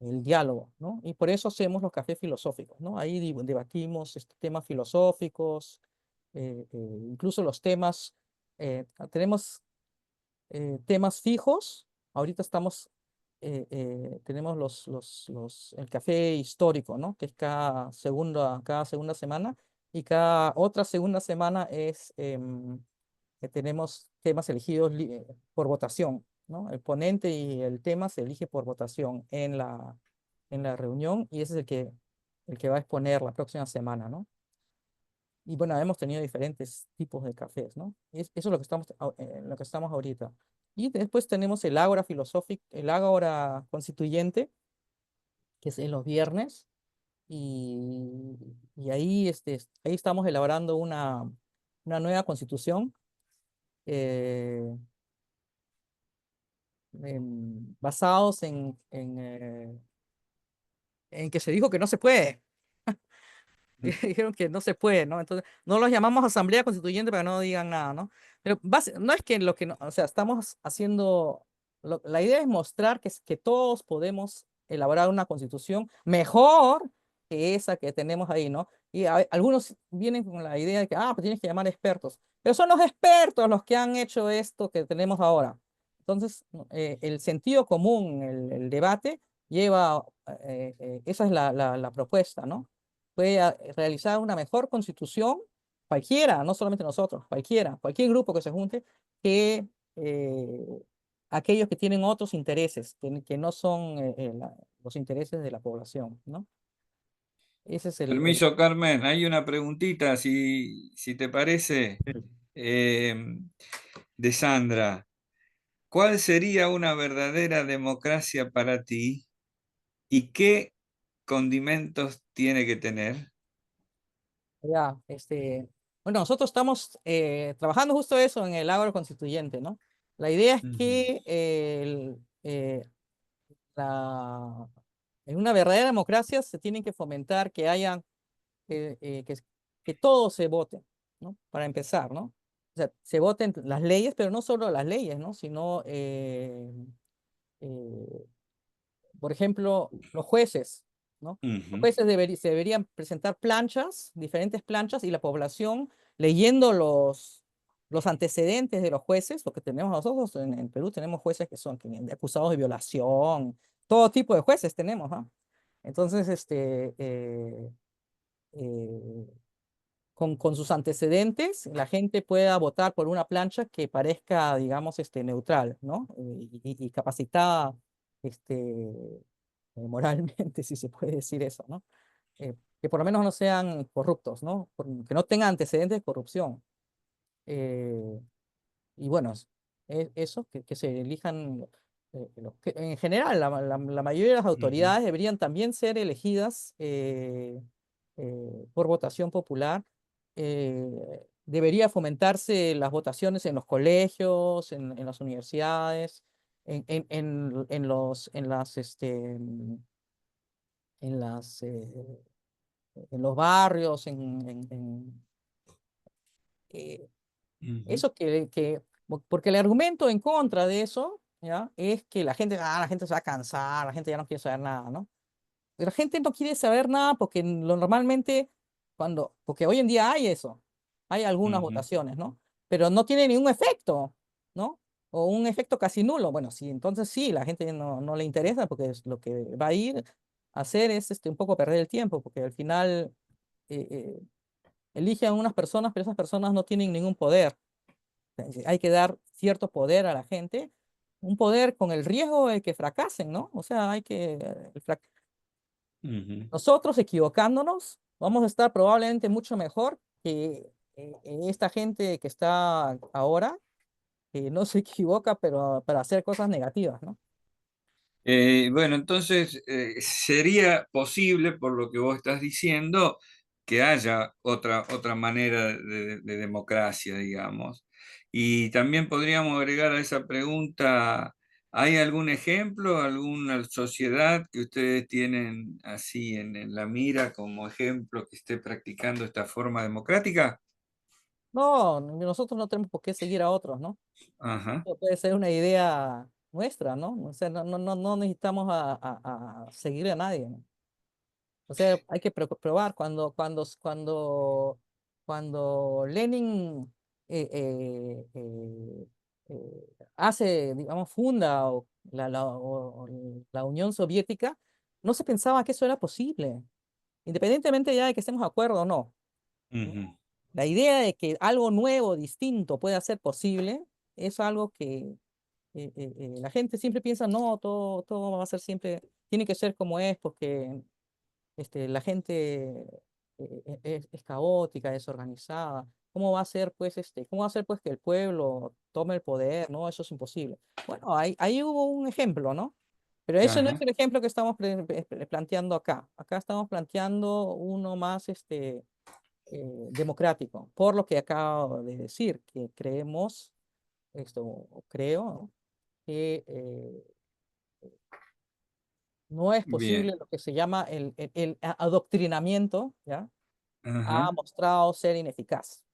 el diálogo, ¿no? Y por eso hacemos los cafés filosóficos, ¿no? Ahí debatimos temas filosóficos, incluso los temas, tenemos temas fijos. Ahorita tenemos el café histórico, ¿no? Que es cada segunda semana y cada otra segunda semana es tenemos temas elegidos por votación, ¿no? El ponente y el tema se elige por votación en la reunión y ese es el que va a exponer la próxima semana, ¿no? Y bueno, hemos tenido diferentes tipos de cafés, ¿no? Eso es lo que estamos, en lo que estamos ahorita. Y después tenemos el ágora filosófico, el ágora constituyente, que es en los viernes, y ahí, ahí estamos elaborando una nueva constitución eh, basados en que se dijo que no se puede. Dijeron que no se puede, ¿no? Entonces, no los llamamos asamblea constituyente para que no digan nada, ¿no? Pero no es que lo que no, o sea, estamos haciendo, la idea es mostrar que todos podemos elaborar una constitución mejor que esa que tenemos ahí, ¿no? Y algunos vienen con la idea de que, pues tienes que llamar expertos, pero son los expertos los que han hecho esto que tenemos ahora. Entonces, el sentido común, el debate, lleva, esa es la propuesta, ¿no? Puede realizar una mejor constitución, cualquiera, no solamente nosotros, cualquiera, cualquier grupo que se junte, que aquellos que tienen otros intereses, que no son los intereses de la población, ¿no? Ese es Permiso, Carmen, hay una preguntita, si te parece, de Sandra. ¿Cuál sería una verdadera democracia para ti y qué condimentos tiene que tener? ya, bueno, nosotros estamos trabajando justo eso en el ágora constituyente, ¿no? La idea es Ujú, que en una verdadera democracia se tienen que fomentar que haya que todos se voten, ¿no? Para empezar, ¿no? O sea, se voten las leyes, pero no solo las leyes, ¿no? Sino, eh, por ejemplo, los jueces, ¿no? Los ujú, jueces se deberían presentar planchas, diferentes planchas, y la población leyendo los antecedentes de los jueces, lo que tenemos nosotros en Perú, tenemos jueces que son acusados de violación, todo tipo de jueces tenemos, ¿no? Entonces, eh, con sus antecedentes, la gente pueda votar por una plancha que parezca, digamos, neutral, ¿no? Y capacitada, moralmente, si se puede decir eso, ¿no? Que por lo menos no sean corruptos, ¿no? Que no tengan antecedentes de corrupción. Eh, y bueno, eso, que se elijan, en general, la mayoría de las ujú, autoridades deberían también ser elegidas por votación popular. Debería fomentarse las votaciones en los colegios, en las universidades, en en las, en los barrios, eh, ujú, eso porque el argumento en contra de eso, ¿ya? Es que la gente se va a cansar, la gente ya no quiere saber nada, ¿no? La gente no quiere saber nada porque lo normalmente, porque hoy en día hay eso, hay algunas ujú, votaciones, ¿no? Pero no tiene ningún efecto, ¿no? O un efecto casi nulo. Bueno, sí, entonces sí, la gente no le interesa porque lo que va a ir a hacer es un poco perder el tiempo, porque al final eligen a unas personas, pero esas personas no tienen ningún poder. Hay que dar cierto poder a la gente, un poder con el riesgo de que fracasen, ¿no? O sea, ujú. nosotros equivocándonos, vamos a estar probablemente mucho mejor que esta gente que está ahora, que no se equivoca, pero para hacer cosas negativas, ¿no? Bueno, entonces sería posible, por lo que vos estás diciendo, que haya otra manera de democracia, digamos. Y también podríamos agregar a esa pregunta, ¿hay algún ejemplo, alguna sociedad que ustedes tienen así en la mira como ejemplo que esté practicando esta forma democrática? No, nosotros no tenemos por qué seguir a otros, ¿no? Ajá. Puede ser una idea nuestra, ¿no? O sea, no necesitamos a seguir a nadie, ¿no? O sea, hay que probar. Cuando Lenin hace, digamos, funda o la Unión Soviética, no se pensaba que eso era posible, independientemente ya de que estemos de acuerdo o no. ¿No? Ujú. la idea de que algo nuevo, distinto pueda ser posible, es algo que la gente siempre piensa, no, todo va a ser siempre, tiene que ser como es, porque la gente es caótica, desorganizada. ¿Cómo va a ser, pues, cómo va a ser, pues, que el pueblo tome el poder? No, eso es imposible. Bueno, ahí hubo un ejemplo, ¿no? Pero eso no es Ajá, el ejemplo que estamos planteando acá. Acá estamos planteando uno más democrático, por lo que acabo de decir, que creemos, creo, ¿no? Que no es bien. posible lo que se llama el adoctrinamiento, ¿ya? Ha Ajá. mostrado ser ineficaz.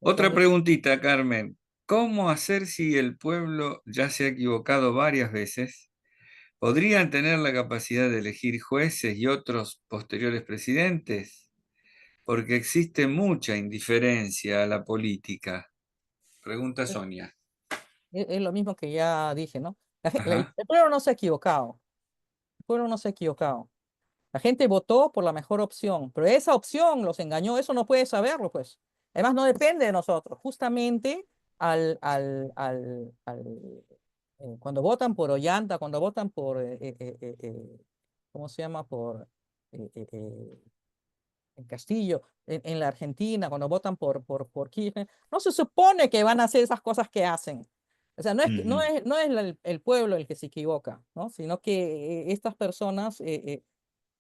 Otra Entonces, preguntita, Carmen. ¿Cómo hacer si el pueblo ya se ha equivocado varias veces? ¿Podrían tener la capacidad de elegir jueces y otros posteriores presidentes? Porque existe mucha indiferencia a la política. Pregunta es, Sonia. es lo mismo que ya dije, ¿no? Ajá. El pueblo no se ha equivocado. El pueblo no se ha equivocado. La gente votó por la mejor opción, pero esa opción los engañó, eso no puede saberlo, pues. Además, no depende de nosotros. Justamente cuando votan por Ollanta, cuando votan por, ¿cómo se llama? Eh, eh, eh, en Castillo, en la Argentina, cuando votan por Kirchner, no se supone que van a hacer esas cosas que hacen. O sea, Ujú. no es el pueblo el que se equivoca, ¿no? Sino que estas personas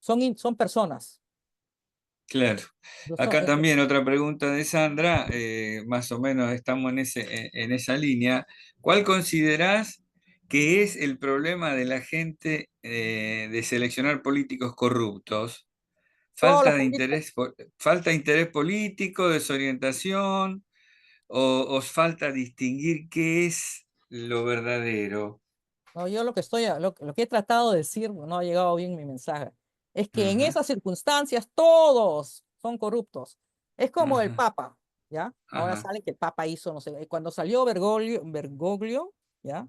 son personas. Claro. No son- Acá también otra pregunta de Sandra, más o menos estamos en esa línea. ¿Cuál considerás que es el problema de la gente de seleccionar políticos corruptos? todos los ¿Falta de políticos. interés, falta de interés político, desorientación o falta distinguir qué es lo verdadero? No, yo lo que he tratado de decir, no ha llegado bien mi mensaje, es que en Ajá, esas circunstancias todos son corruptos. Es como el ajá, Papa, ¿ya? Ahora ajá. sale que el Papa hizo, no sé, cuando salió Bergoglio, ¿ya?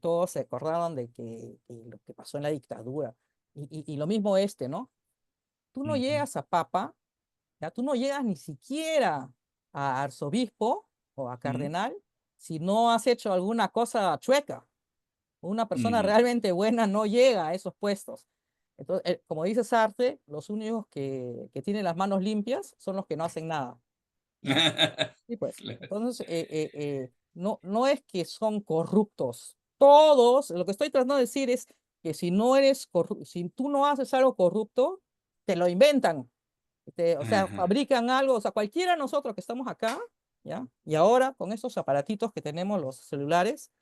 Todos se acordaron de que lo que pasó en la dictadura. Y lo mismo ¿no? Tú no Ujú, llegas a Papa, ¿ya? Tú no llegas ni siquiera a arzobispo o a ujú, cardenal si no has hecho alguna cosa chueca. Una persona ujú. realmente buena no llega a esos puestos. Entonces, como dice Sartre, los únicos que tienen las manos limpias son los que no hacen nada. ¿Ya? Y pues, Claro. entonces, no es que son corruptos. Todos, lo que estoy tratando de decir es que si no eres si tú no haces algo corrupto, te lo inventan. O sea, Ajá, fabrican algo, o sea, cualquiera de nosotros que estamos acá, ¿ya? Y ahora con estos aparatitos que tenemos, los celulares,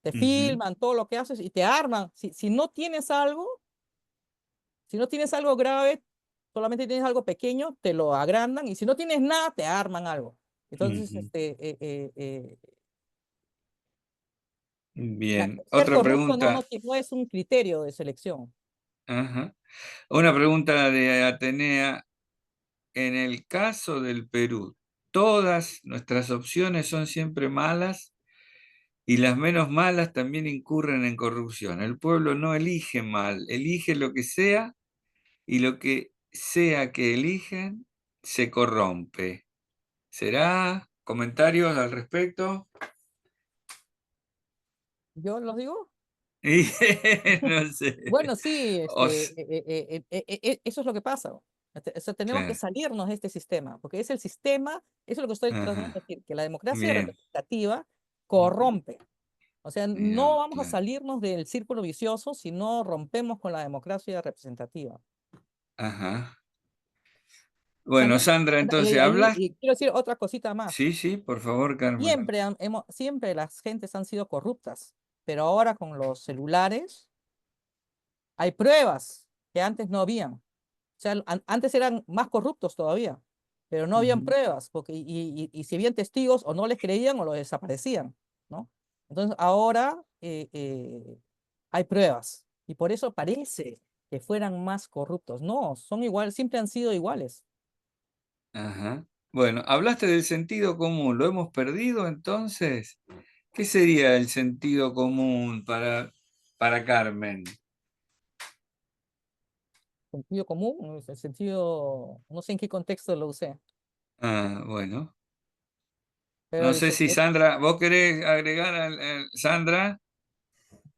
te ujú. filman todo lo que haces y te arman. Si no tienes algo, si no tienes algo grave, solamente tienes algo pequeño, te lo agrandan y si no tienes nada, te arman algo. Entonces, Ujú. Bien, ser otra corrupto pregunta. no es un criterio de selección. Ajá. Una pregunta de Atenea. En el caso del Perú, ¿todas nuestras opciones son siempre malas y las menos malas también incurren en corrupción? El pueblo no elige mal, elige lo que sea y lo que sea que eligen se corrompe. ¿Será? ¿Comentarios al respecto? ¿Yo los digo? Y, no sé. Bueno, sí, Os- eso es lo que pasa. O sea, tenemos que claro. salirnos de este sistema, porque es el sistema, eso es lo que estoy tratando de Ajá. decir, que la democracia Bien. representativa corrompe. O sea, no Ya, vamos a claro. salirnos del círculo vicioso si no rompemos con la democracia representativa. Ajá. O sea, Bueno, Sandra, entonces hablas. y quiero decir otra cosita más. Sí, sí, por favor, Carmen. Siempre las gentes han sido corruptas, pero ahora con los celulares hay pruebas que antes no habían. O sea, antes eran más corruptos todavía, pero no habían Ujú. pruebas, porque y si habían testigos o no les creían o los desaparecían, ¿no? Entonces ahora hay pruebas y por eso parece que fueran más corruptos. No, son iguales, siempre han sido iguales. Ajá. Bueno, hablaste del sentido común. ¿Lo hemos perdido entonces? ¿Qué sería el sentido común para Carmen? Sentido común, el sentido, no sé en qué contexto lo usé. Ah, bueno. Pero No sé si Sandra, ¿vos querés agregar, Sandra?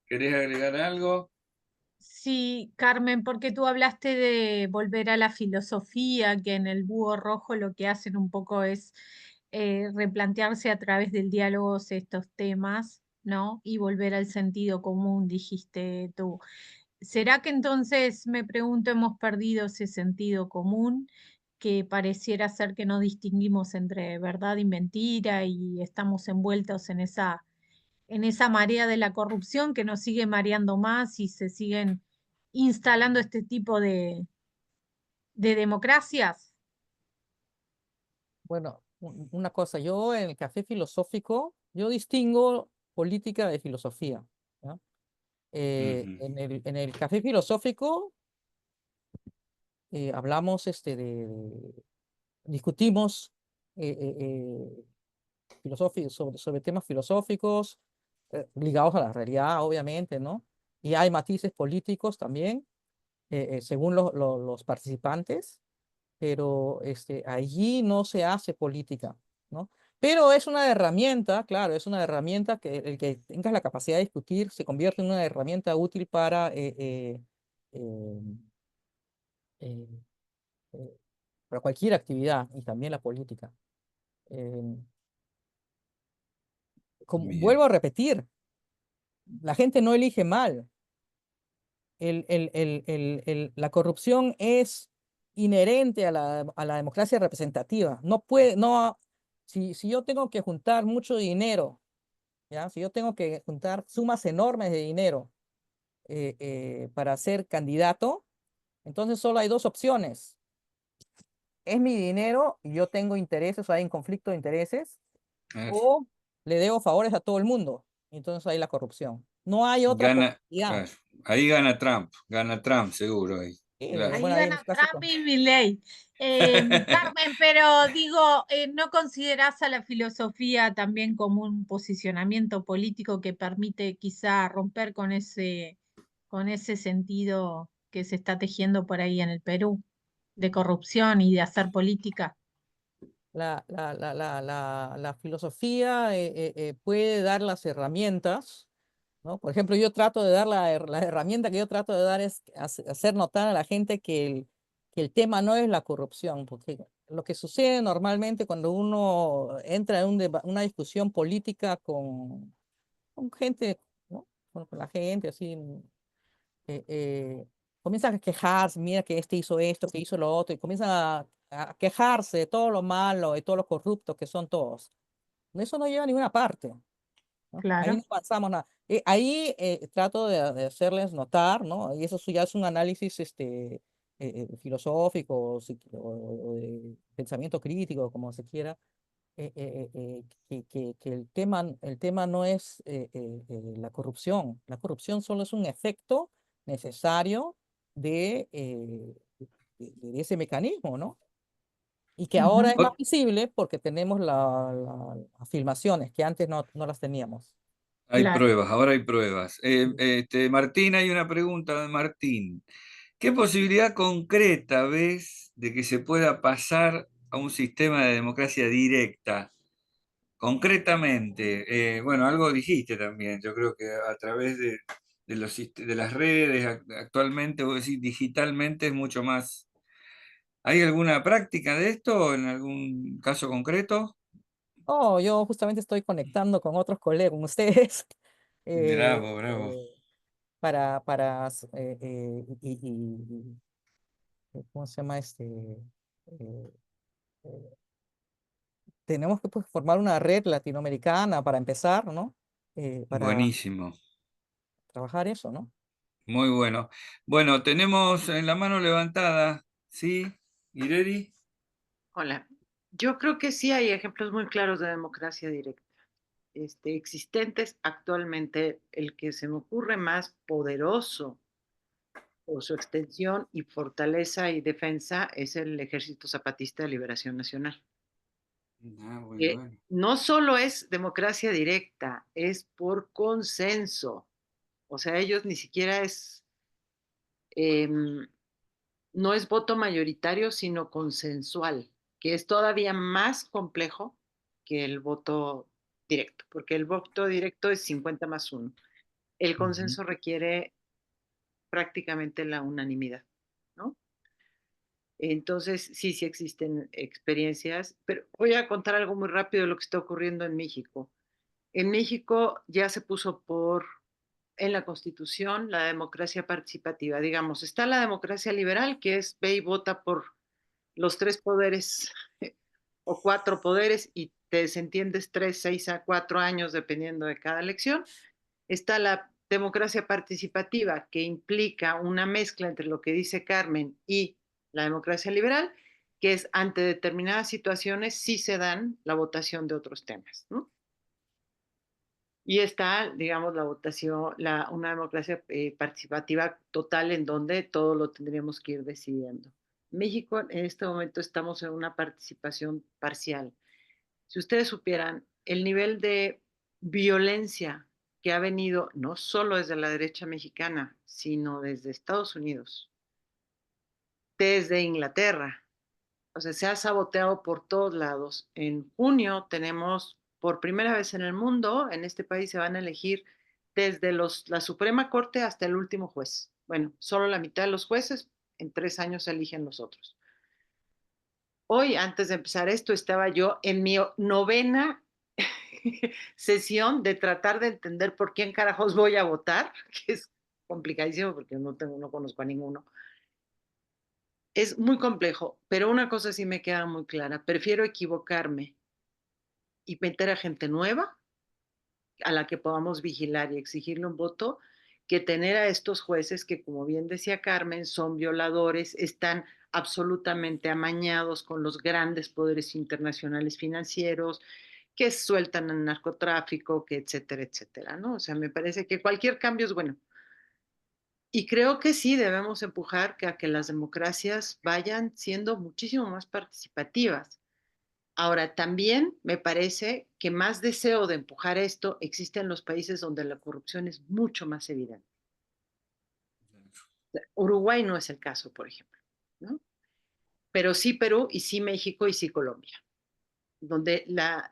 ¿Querés agregar algo? Sí, Carmen, porque tú hablaste de volver a la filosofía, que en el Búho Rojo lo que hacen un poco es replantearse a través del diálogo estos temas, ¿no? Y volver al sentido común, dijiste tú. ¿Será que entonces, me pregunto, hemos perdido ese sentido común que pareciera ser que no distinguimos entre verdad y mentira y estamos envueltos en esa marea de la corrupción que nos sigue mareando más y se siguen instalando este tipo de democracias? Bueno, una cosa, yo en el café filosófico, yo distingo política de filosofía, ¿ya? Ujú. En el café filosófico hablamos discutimos eh, eh, eh, sobre temas filosóficos ligados a la realidad, obviamente, ¿no? Y hay matices políticos también, según los participantes, pero allí no se hace política, ¿no? Pero es una herramienta, claro, es una herramienta que el que tengas la capacidad de discutir se convierte en una herramienta útil eh, eh, eh, para cualquier actividad y también la política. Eh, Bien. Vuelvo a repetir, la gente no elige mal. La corrupción es inherente a la democracia representativa. No puede, no, si yo tengo que juntar mucho dinero, ¿ya? Si yo tengo que juntar sumas enormes de dinero para ser candidato, entonces solo hay dos opciones. Es mi dinero y yo tengo intereses o hay un conflicto de intereses, Ah, o le debo favores a todo el mundo. Entonces hay la corrupción. No hay otra Gana, posibilidad. claro. Ahí gana Trump seguro ahí. Claro. Ahí Bueno, ahí en gana ese caso, Trump y Milei. Carmen, pero digo, ¿no considerás a la filosofía también como un posicionamiento político que permite quizá romper con ese sentido que se está tejiendo por ahí en el Perú, de corrupción y de hacer política? la filosofía puede dar las herramientas, ¿no? Por ejemplo, yo trato de dar la herramienta que yo trato de dar es hacer notar a la gente que el tema no es la corrupción, porque lo que sucede normalmente cuando uno entra en una discusión política con gente, ¿no? Con la gente, así, eh, eh, comienzan a quejarse, mira que este hizo esto, que hizo lo otro, y comienzan a quejarse de todo lo malo, de todo lo corrupto que son todos. Eso no lleva a ninguna parte, ¿no? Ahí no Claro, avanzamos nada. Ahí trato de hacerles notar, ¿no? Y eso ya es un análisis filosófico o de pensamiento crítico, como se quiera, que el tema no es la corrupción. La corrupción solo es un efecto necesario de ese mecanismo, ¿no? Y que ahora ujú, es más visible porque tenemos las filmaciones que antes no las teníamos. Hay claro. pruebas, ahora hay pruebas. Martín, hay una pregunta de Martín. ¿Qué posibilidad concreta ves de que se pueda pasar a un sistema de democracia directa? Concretamente, bueno, algo dijiste también, yo creo que a través de las redes actualmente, vos decís, digitalmente es mucho más. ¿Hay alguna práctica de esto en algún caso concreto? Oh, yo justamente estoy conectando con otros colegas, con ustedes, eh, Bravo, bravo. eh, ¿cómo se llama eh, eh, tenemos que pues, formar una red latinoamericana para empezar, ¿no? Para Buenísimo, trabajar eso, ¿no? muy bueno. Bueno, tenemos en la mano levantada, ¿sí? ¿Ireri? Hola, yo creo que sí hay ejemplos muy claros de democracia directa, existentes actualmente. El que se me ocurre más poderoso por su extensión y fortaleza y defensa es el Ejército Zapatista de Liberación Nacional, Ah, muy que bueno. no solo es democracia directa, es por consenso. O sea, ellos ni siquiera em, no es voto mayoritario, sino consensual. que es todavía más complejo que el voto directo, porque el voto directo es 50+1. El consenso requiere prácticamente la unanimidad, ¿no? Entonces, sí, sí existen experiencias, pero voy a contar algo muy rápido de lo que está ocurriendo en México. En México ya se puso en la Constitución la democracia participativa. Digamos, está la democracia liberal, que es ve y vota por los 3 poderes o 4 poderes y te desentiendes 3, 6 a 4 años dependiendo de cada elección. Está la democracia participativa, que implica una mezcla entre lo que dice Carmen y la democracia liberal, que es ante determinadas situaciones sí se dan la votación de otros temas, ¿no? Y está, digamos, la votación, una democracia participativa total en donde todo lo tendríamos que ir decidiendo. México en este momento estamos en una participación parcial. Si ustedes supieran el nivel de violencia que ha venido no solo desde la derecha mexicana, sino desde Estados Unidos, desde Inglaterra, o sea, se ha saboteado por todos lados. En junio tenemos, por primera vez en el mundo, en este país se van a elegir desde la Suprema Corte hasta el último juez. Bueno, solo la mitad de los jueces, en 3 años se eligen los otros. Hoy, antes de empezar esto, estaba yo en mi 9ª sesión de tratar de entender por quién carajos voy a votar, que es complicadísimo porque no conozco a ninguno. Es muy complejo, pero una cosa sí me queda muy clara. Prefiero equivocarme y meter a gente nueva a la que podamos vigilar y exigirle un voto, que tener a estos jueces que, como bien decía Carmen, son violadores, están absolutamente amañados con los grandes poderes internacionales financieros, que sueltan el narcotráfico, que etcétera, etcétera, ¿no? O sea, me parece que cualquier cambio es bueno. Y creo que sí debemos empujar a que las democracias vayan siendo muchísimo más participativas. Ahora, también me parece que más deseo de empujar esto existe en los países donde la corrupción es mucho más evidente. Uruguay no es el caso, por ejemplo, ¿no? Pero sí Perú y sí México y sí Colombia, donde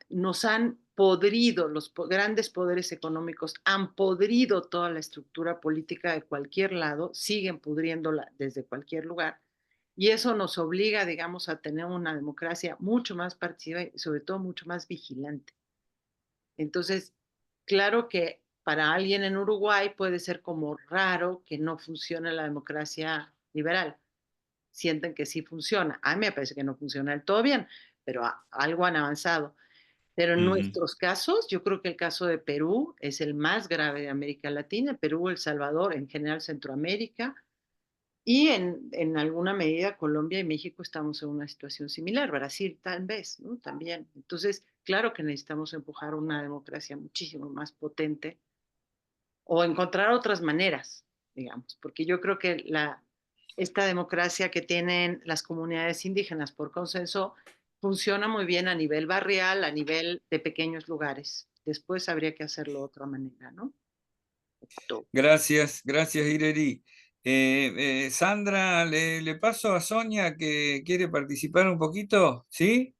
nos han podrido, los grandes poderes económicos han podrido toda la estructura política de cualquier lado, siguen pudriéndola desde cualquier lugar, y eso nos obliga, digamos, a tener una democracia mucho más participativa y sobre todo mucho más vigilante. Entonces, claro que para alguien en Uruguay puede ser como raro que no funcione la democracia liberal. Sienten que sí funciona. A mí me parece que no funciona del todo bien, pero algo han avanzado. Pero en nuestros casos, yo creo que el caso de Perú es el más grave de América Latina, Perú, El Salvador, en general Centroamérica, y en alguna medida Colombia y México estamos en una situación similar, Brasil tal vez, ¿no? También. Entonces, claro que necesitamos empujar una democracia muchísimo más potente o encontrar otras maneras, digamos, porque yo creo que esta democracia que tienen las comunidades indígenas por consenso funciona muy bien a nivel barrial, a nivel de pequeños lugares. Después habría que hacerlo de otra manera, ¿no? Gracias, gracias Ireri. Sandra, le paso a Sonia que quiere participar un poquito, ¿sí?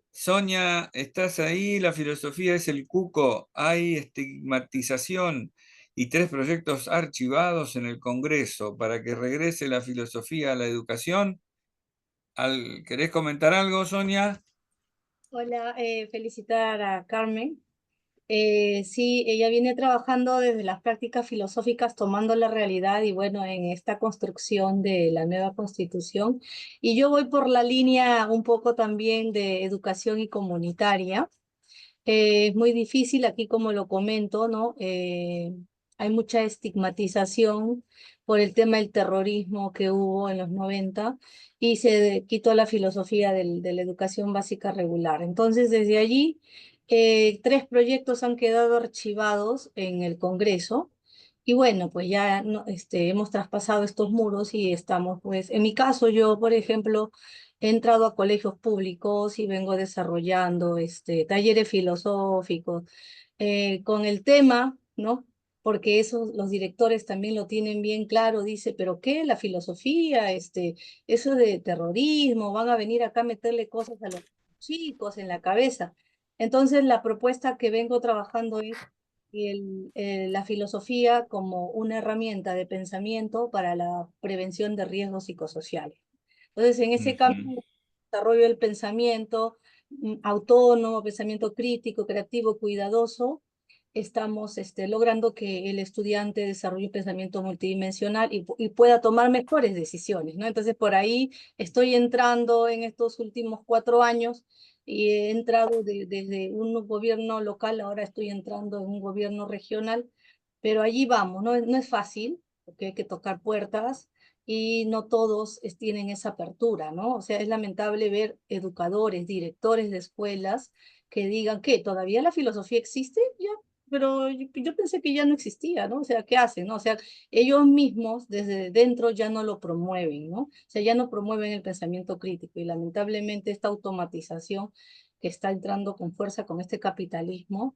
Sonia, ¿estás ahí? La filosofía es el cuco. Hay estigmatización y 3 proyectos archivados en el Congreso para que regrese la filosofía a la educación. ¿Querés comentar algo, Sonia? Hola, felicitar a Carmen. Sí, ella viene trabajando desde las prácticas filosóficas, tomando la realidad y bueno, en esta construcción de la nueva constitución. Y yo voy por la línea un poco también de educación y comunitaria. Es muy difícil aquí, como lo comento, ¿no? Hay mucha estigmatización por el tema del terrorismo que hubo en los 90 y se quitó la filosofía de la educación básica regular. Entonces, desde allí, 3 proyectos han quedado archivados en el Congreso. Y bueno, pues ya no, hemos traspasado estos muros y estamos, pues, en mi caso, yo, por ejemplo, he entrado a colegios públicos y vengo desarrollando talleres filosóficos con el tema, ¿no? porque eso los directores también lo tienen bien claro, dice, pero ¿qué? La filosofía, eso de terrorismo, van a venir acá a meterle cosas a los chicos en la cabeza. Entonces, la propuesta que vengo trabajando es la filosofía como una herramienta de pensamiento para la prevención de riesgos psicosociales. Entonces, en ese Ujú. campo, desarrollo del pensamiento autónomo, pensamiento crítico, creativo, cuidadoso, estamos logrando que el estudiante desarrolle un pensamiento multidimensional y pueda tomar mejores decisiones, ¿no? Entonces, por ahí estoy entrando en estos últimos 4 años y he entrado desde un gobierno local, ahora estoy entrando en un gobierno regional, pero allí vamos, no es fácil, porque hay que tocar puertas y no todos tienen esa apertura, ¿no? O sea, es lamentable ver educadores, directores de escuelas que digan que todavía la filosofía existe, ya, pero yo pensé que ya no existía, ¿no? O sea, ¿qué hacen, no? O sea, ellos mismos desde dentro ya no lo promueven, ¿no? O sea, ya no promueven el pensamiento crítico y lamentablemente esta automatización que está entrando con fuerza con este capitalismo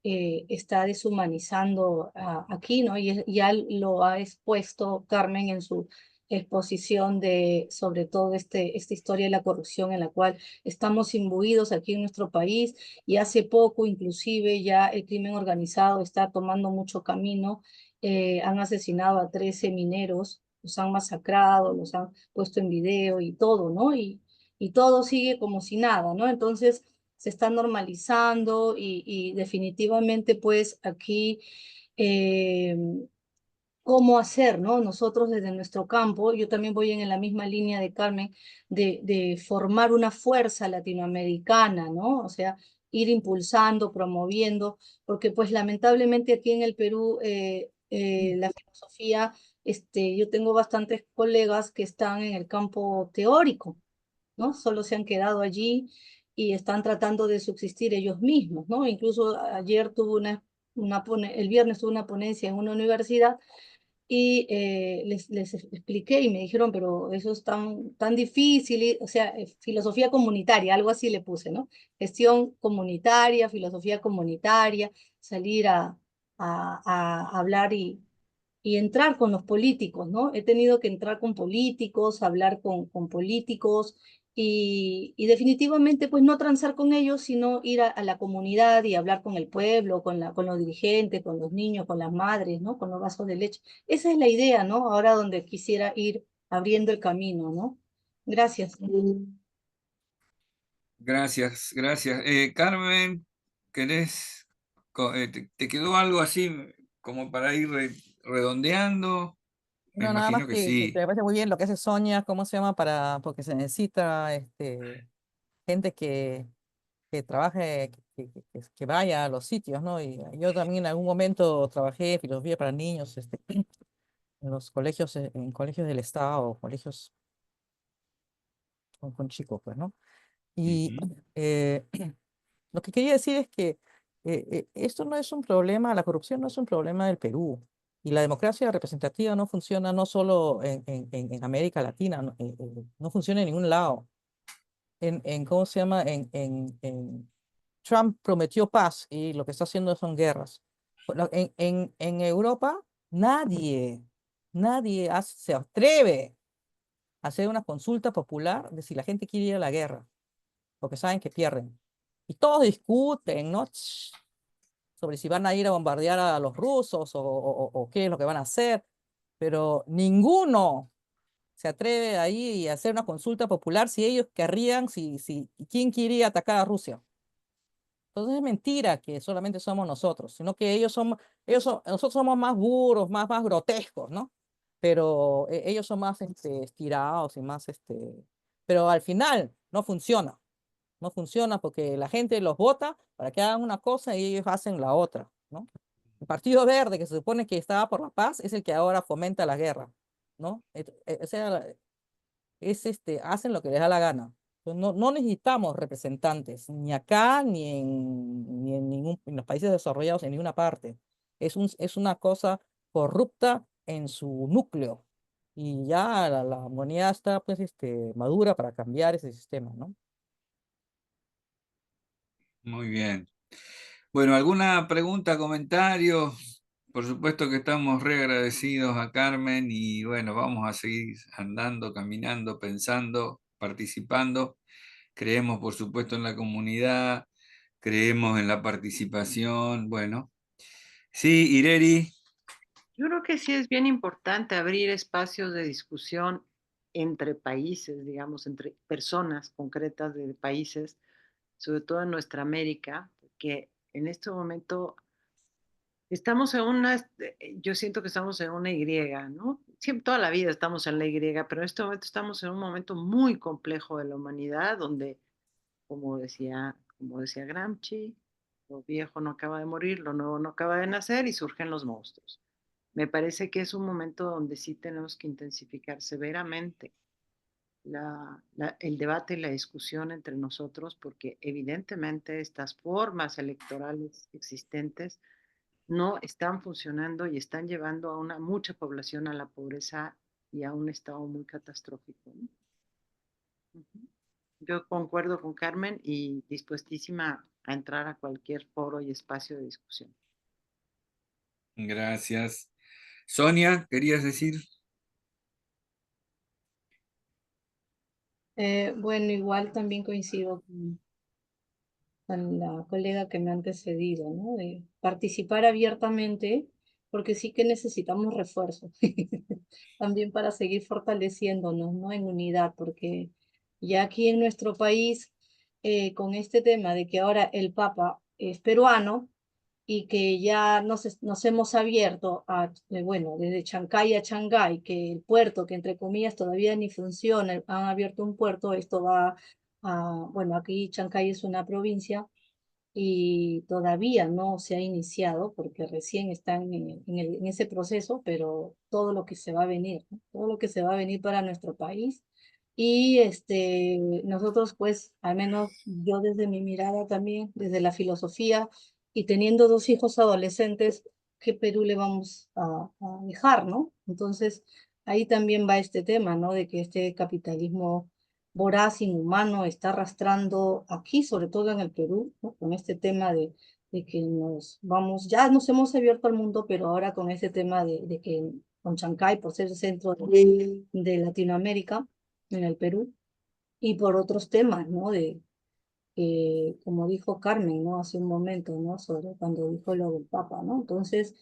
está deshumanizando aquí, ¿no? Y ya lo ha expuesto Carmen en su exposición de sobre todo esta historia de la corrupción en la cual estamos imbuidos aquí en nuestro país y hace poco inclusive ya el crimen organizado está tomando mucho camino, han asesinado a 13 mineros, los han masacrado, los han puesto en video y todo, ¿no? Y todo sigue como si nada, ¿no? Entonces se está normalizando y definitivamente pues aquí eh, cómo hacer, ¿no? Nosotros desde nuestro campo, yo también voy en la misma línea de Carmen, de formar una fuerza latinoamericana, ¿no? O sea, ir impulsando, promoviendo, porque pues lamentablemente aquí en el Perú la filosofía, yo tengo bastantes colegas que están en el campo teórico, ¿no? Solo se han quedado allí y están tratando de subsistir ellos mismos, ¿no? Incluso ayer tuve el viernes tuve una ponencia en una universidad y les expliqué y me dijeron, pero eso es tan difícil, o sea, filosofía comunitaria, algo así le puse, ¿no? Gestión comunitaria, filosofía comunitaria, salir a hablar y entrar con los políticos, ¿no? He tenido que entrar con políticos, hablar con políticos y definitivamente pues no transar con ellos, sino ir a la comunidad y hablar con el pueblo, con los dirigentes, con los niños, con las madres, ¿no? Con los vasos de leche. Esa es la idea, ¿no? Ahora donde quisiera ir abriendo el camino, ¿no? Gracias. Gracias, gracias. Carmen, ¿querés, te quedó algo así como para ir redondeando? Me No, nada más imagino que que sí. me parece muy bien lo que hace Sonia, ¿cómo se llama? Porque se necesita gente que trabaje, que vaya a los sitios, ¿no? Y yo también en algún momento trabajé filosofía para niños, en los colegios, en colegios del Estado, colegios con chicos, pues, ¿no? Y Ujú. lo que quería decir es que esto no es un problema, la corrupción no es un problema del Perú. Y la democracia representativa no funciona no solo en América Latina, no, no funciona en ningún lado. ¿Cómo se llama? Trump prometió paz y lo que está haciendo son guerras. En Europa, nadie se atreve a hacer una consulta popular de si la gente quiere ir a la guerra, porque saben que pierden. Y todos discuten, ¿no? Sobre si van a ir a bombardear a los rusos o qué es lo que van a hacer, pero ninguno se atreve ahí a hacer una consulta popular si ellos querrían, quién quería atacar a Rusia. Entonces es mentira que solamente somos nosotros, sino que nosotros somos más burros, más grotescos, ¿no? Pero ellos son más estirados y más, pero al final no funciona. No funciona porque la gente los vota para que hagan una cosa y ellos hacen la otra, ¿no? El Partido Verde, que se supone que estaba por la paz, es el que ahora fomenta la guerra, ¿no? O sea, hacen lo que les da la gana. Entonces, no necesitamos representantes, ni acá, en los países desarrollados, en ninguna parte. Es una cosa corrupta en su núcleo. Y ya la humanidad está pues, madura para cambiar ese sistema, ¿no? Muy bien. Bueno, ¿alguna pregunta, comentario por supuesto que estamos re agradecidos a Carmen y bueno, vamos a seguir andando, caminando, pensando, participando. Creemos, por supuesto, en la comunidad, creemos en la participación. Bueno, sí, Ireri. Yo creo que sí es bien importante abrir espacios de discusión entre países, digamos, entre personas concretas de países, sobre todo en nuestra América, porque en este momento estamos en yo siento que estamos en una Y, ¿no? Siempre, toda la vida estamos en la Y, pero en este momento estamos en un momento muy complejo de la humanidad, donde, como decía Gramsci, lo viejo no acaba de morir, lo nuevo no acaba de nacer y surgen los monstruos. Me parece que es un momento donde sí tenemos que intensificar severamente el debate y la discusión entre nosotros, porque evidentemente estas formas electorales existentes no están funcionando y están llevando a mucha población a la pobreza y a un estado muy catastrófico, ¿no? Yo concuerdo con Carmen y dispuestísima a entrar a cualquier foro y espacio de discusión. Gracias. Sonia, ¿querías decir? Bueno, igual también coincido con la colega que me ha antecedido, ¿no? De participar abiertamente, porque sí que necesitamos refuerzo, también para seguir fortaleciéndonos, ¿no? En unidad, porque ya aquí en nuestro país, con este tema de que ahora el Papa es peruano y que ya nos hemos abierto a, bueno, desde Chancay a Shanghái, que el puerto, que entre comillas todavía ni funciona, han abierto un puerto, esto va a, bueno, aquí Chancay es una provincia y todavía no se ha iniciado porque recién están en ese proceso, pero todo lo que se va a venir, ¿no? Todo lo que se va a venir para nuestro país. Y nosotros, pues, al menos yo desde mi mirada también, desde la filosofía y teniendo dos hijos adolescentes, ¿qué Perú le vamos a dejar, no? Entonces, ahí también va este tema, ¿no? De que este capitalismo voraz, inhumano, está arrastrando aquí, sobre todo en el Perú, ¿no? Con este tema de que ya nos hemos abierto al mundo, pero ahora con este tema de que con Chancay, por ser el centro de Latinoamérica, en el Perú, y por otros temas, ¿no? Como dijo Carmen, ¿no? Hace un momento, ¿no? Sobre cuando dijo lo del Papa, ¿no? Entonces,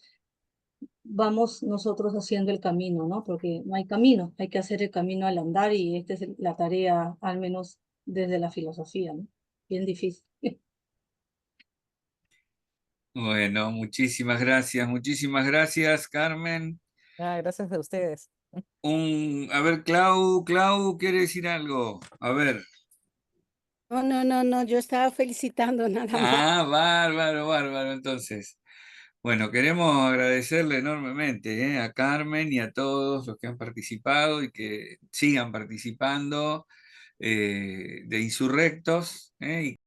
vamos nosotros haciendo el camino, ¿no? Porque no hay camino, hay que hacer el camino al andar y esta es la tarea, al menos desde la filosofía, ¿no? Bien difícil. Bueno, muchísimas gracias, Carmen. Ah, gracias a ustedes. A ver, Clau, ¿quiere decir algo? A ver. No, yo estaba felicitando nada más. Ah, bárbaro, entonces. Bueno, queremos agradecerle enormemente, a Carmen y a todos los que han participado y que sigan participando de Insurrectos, y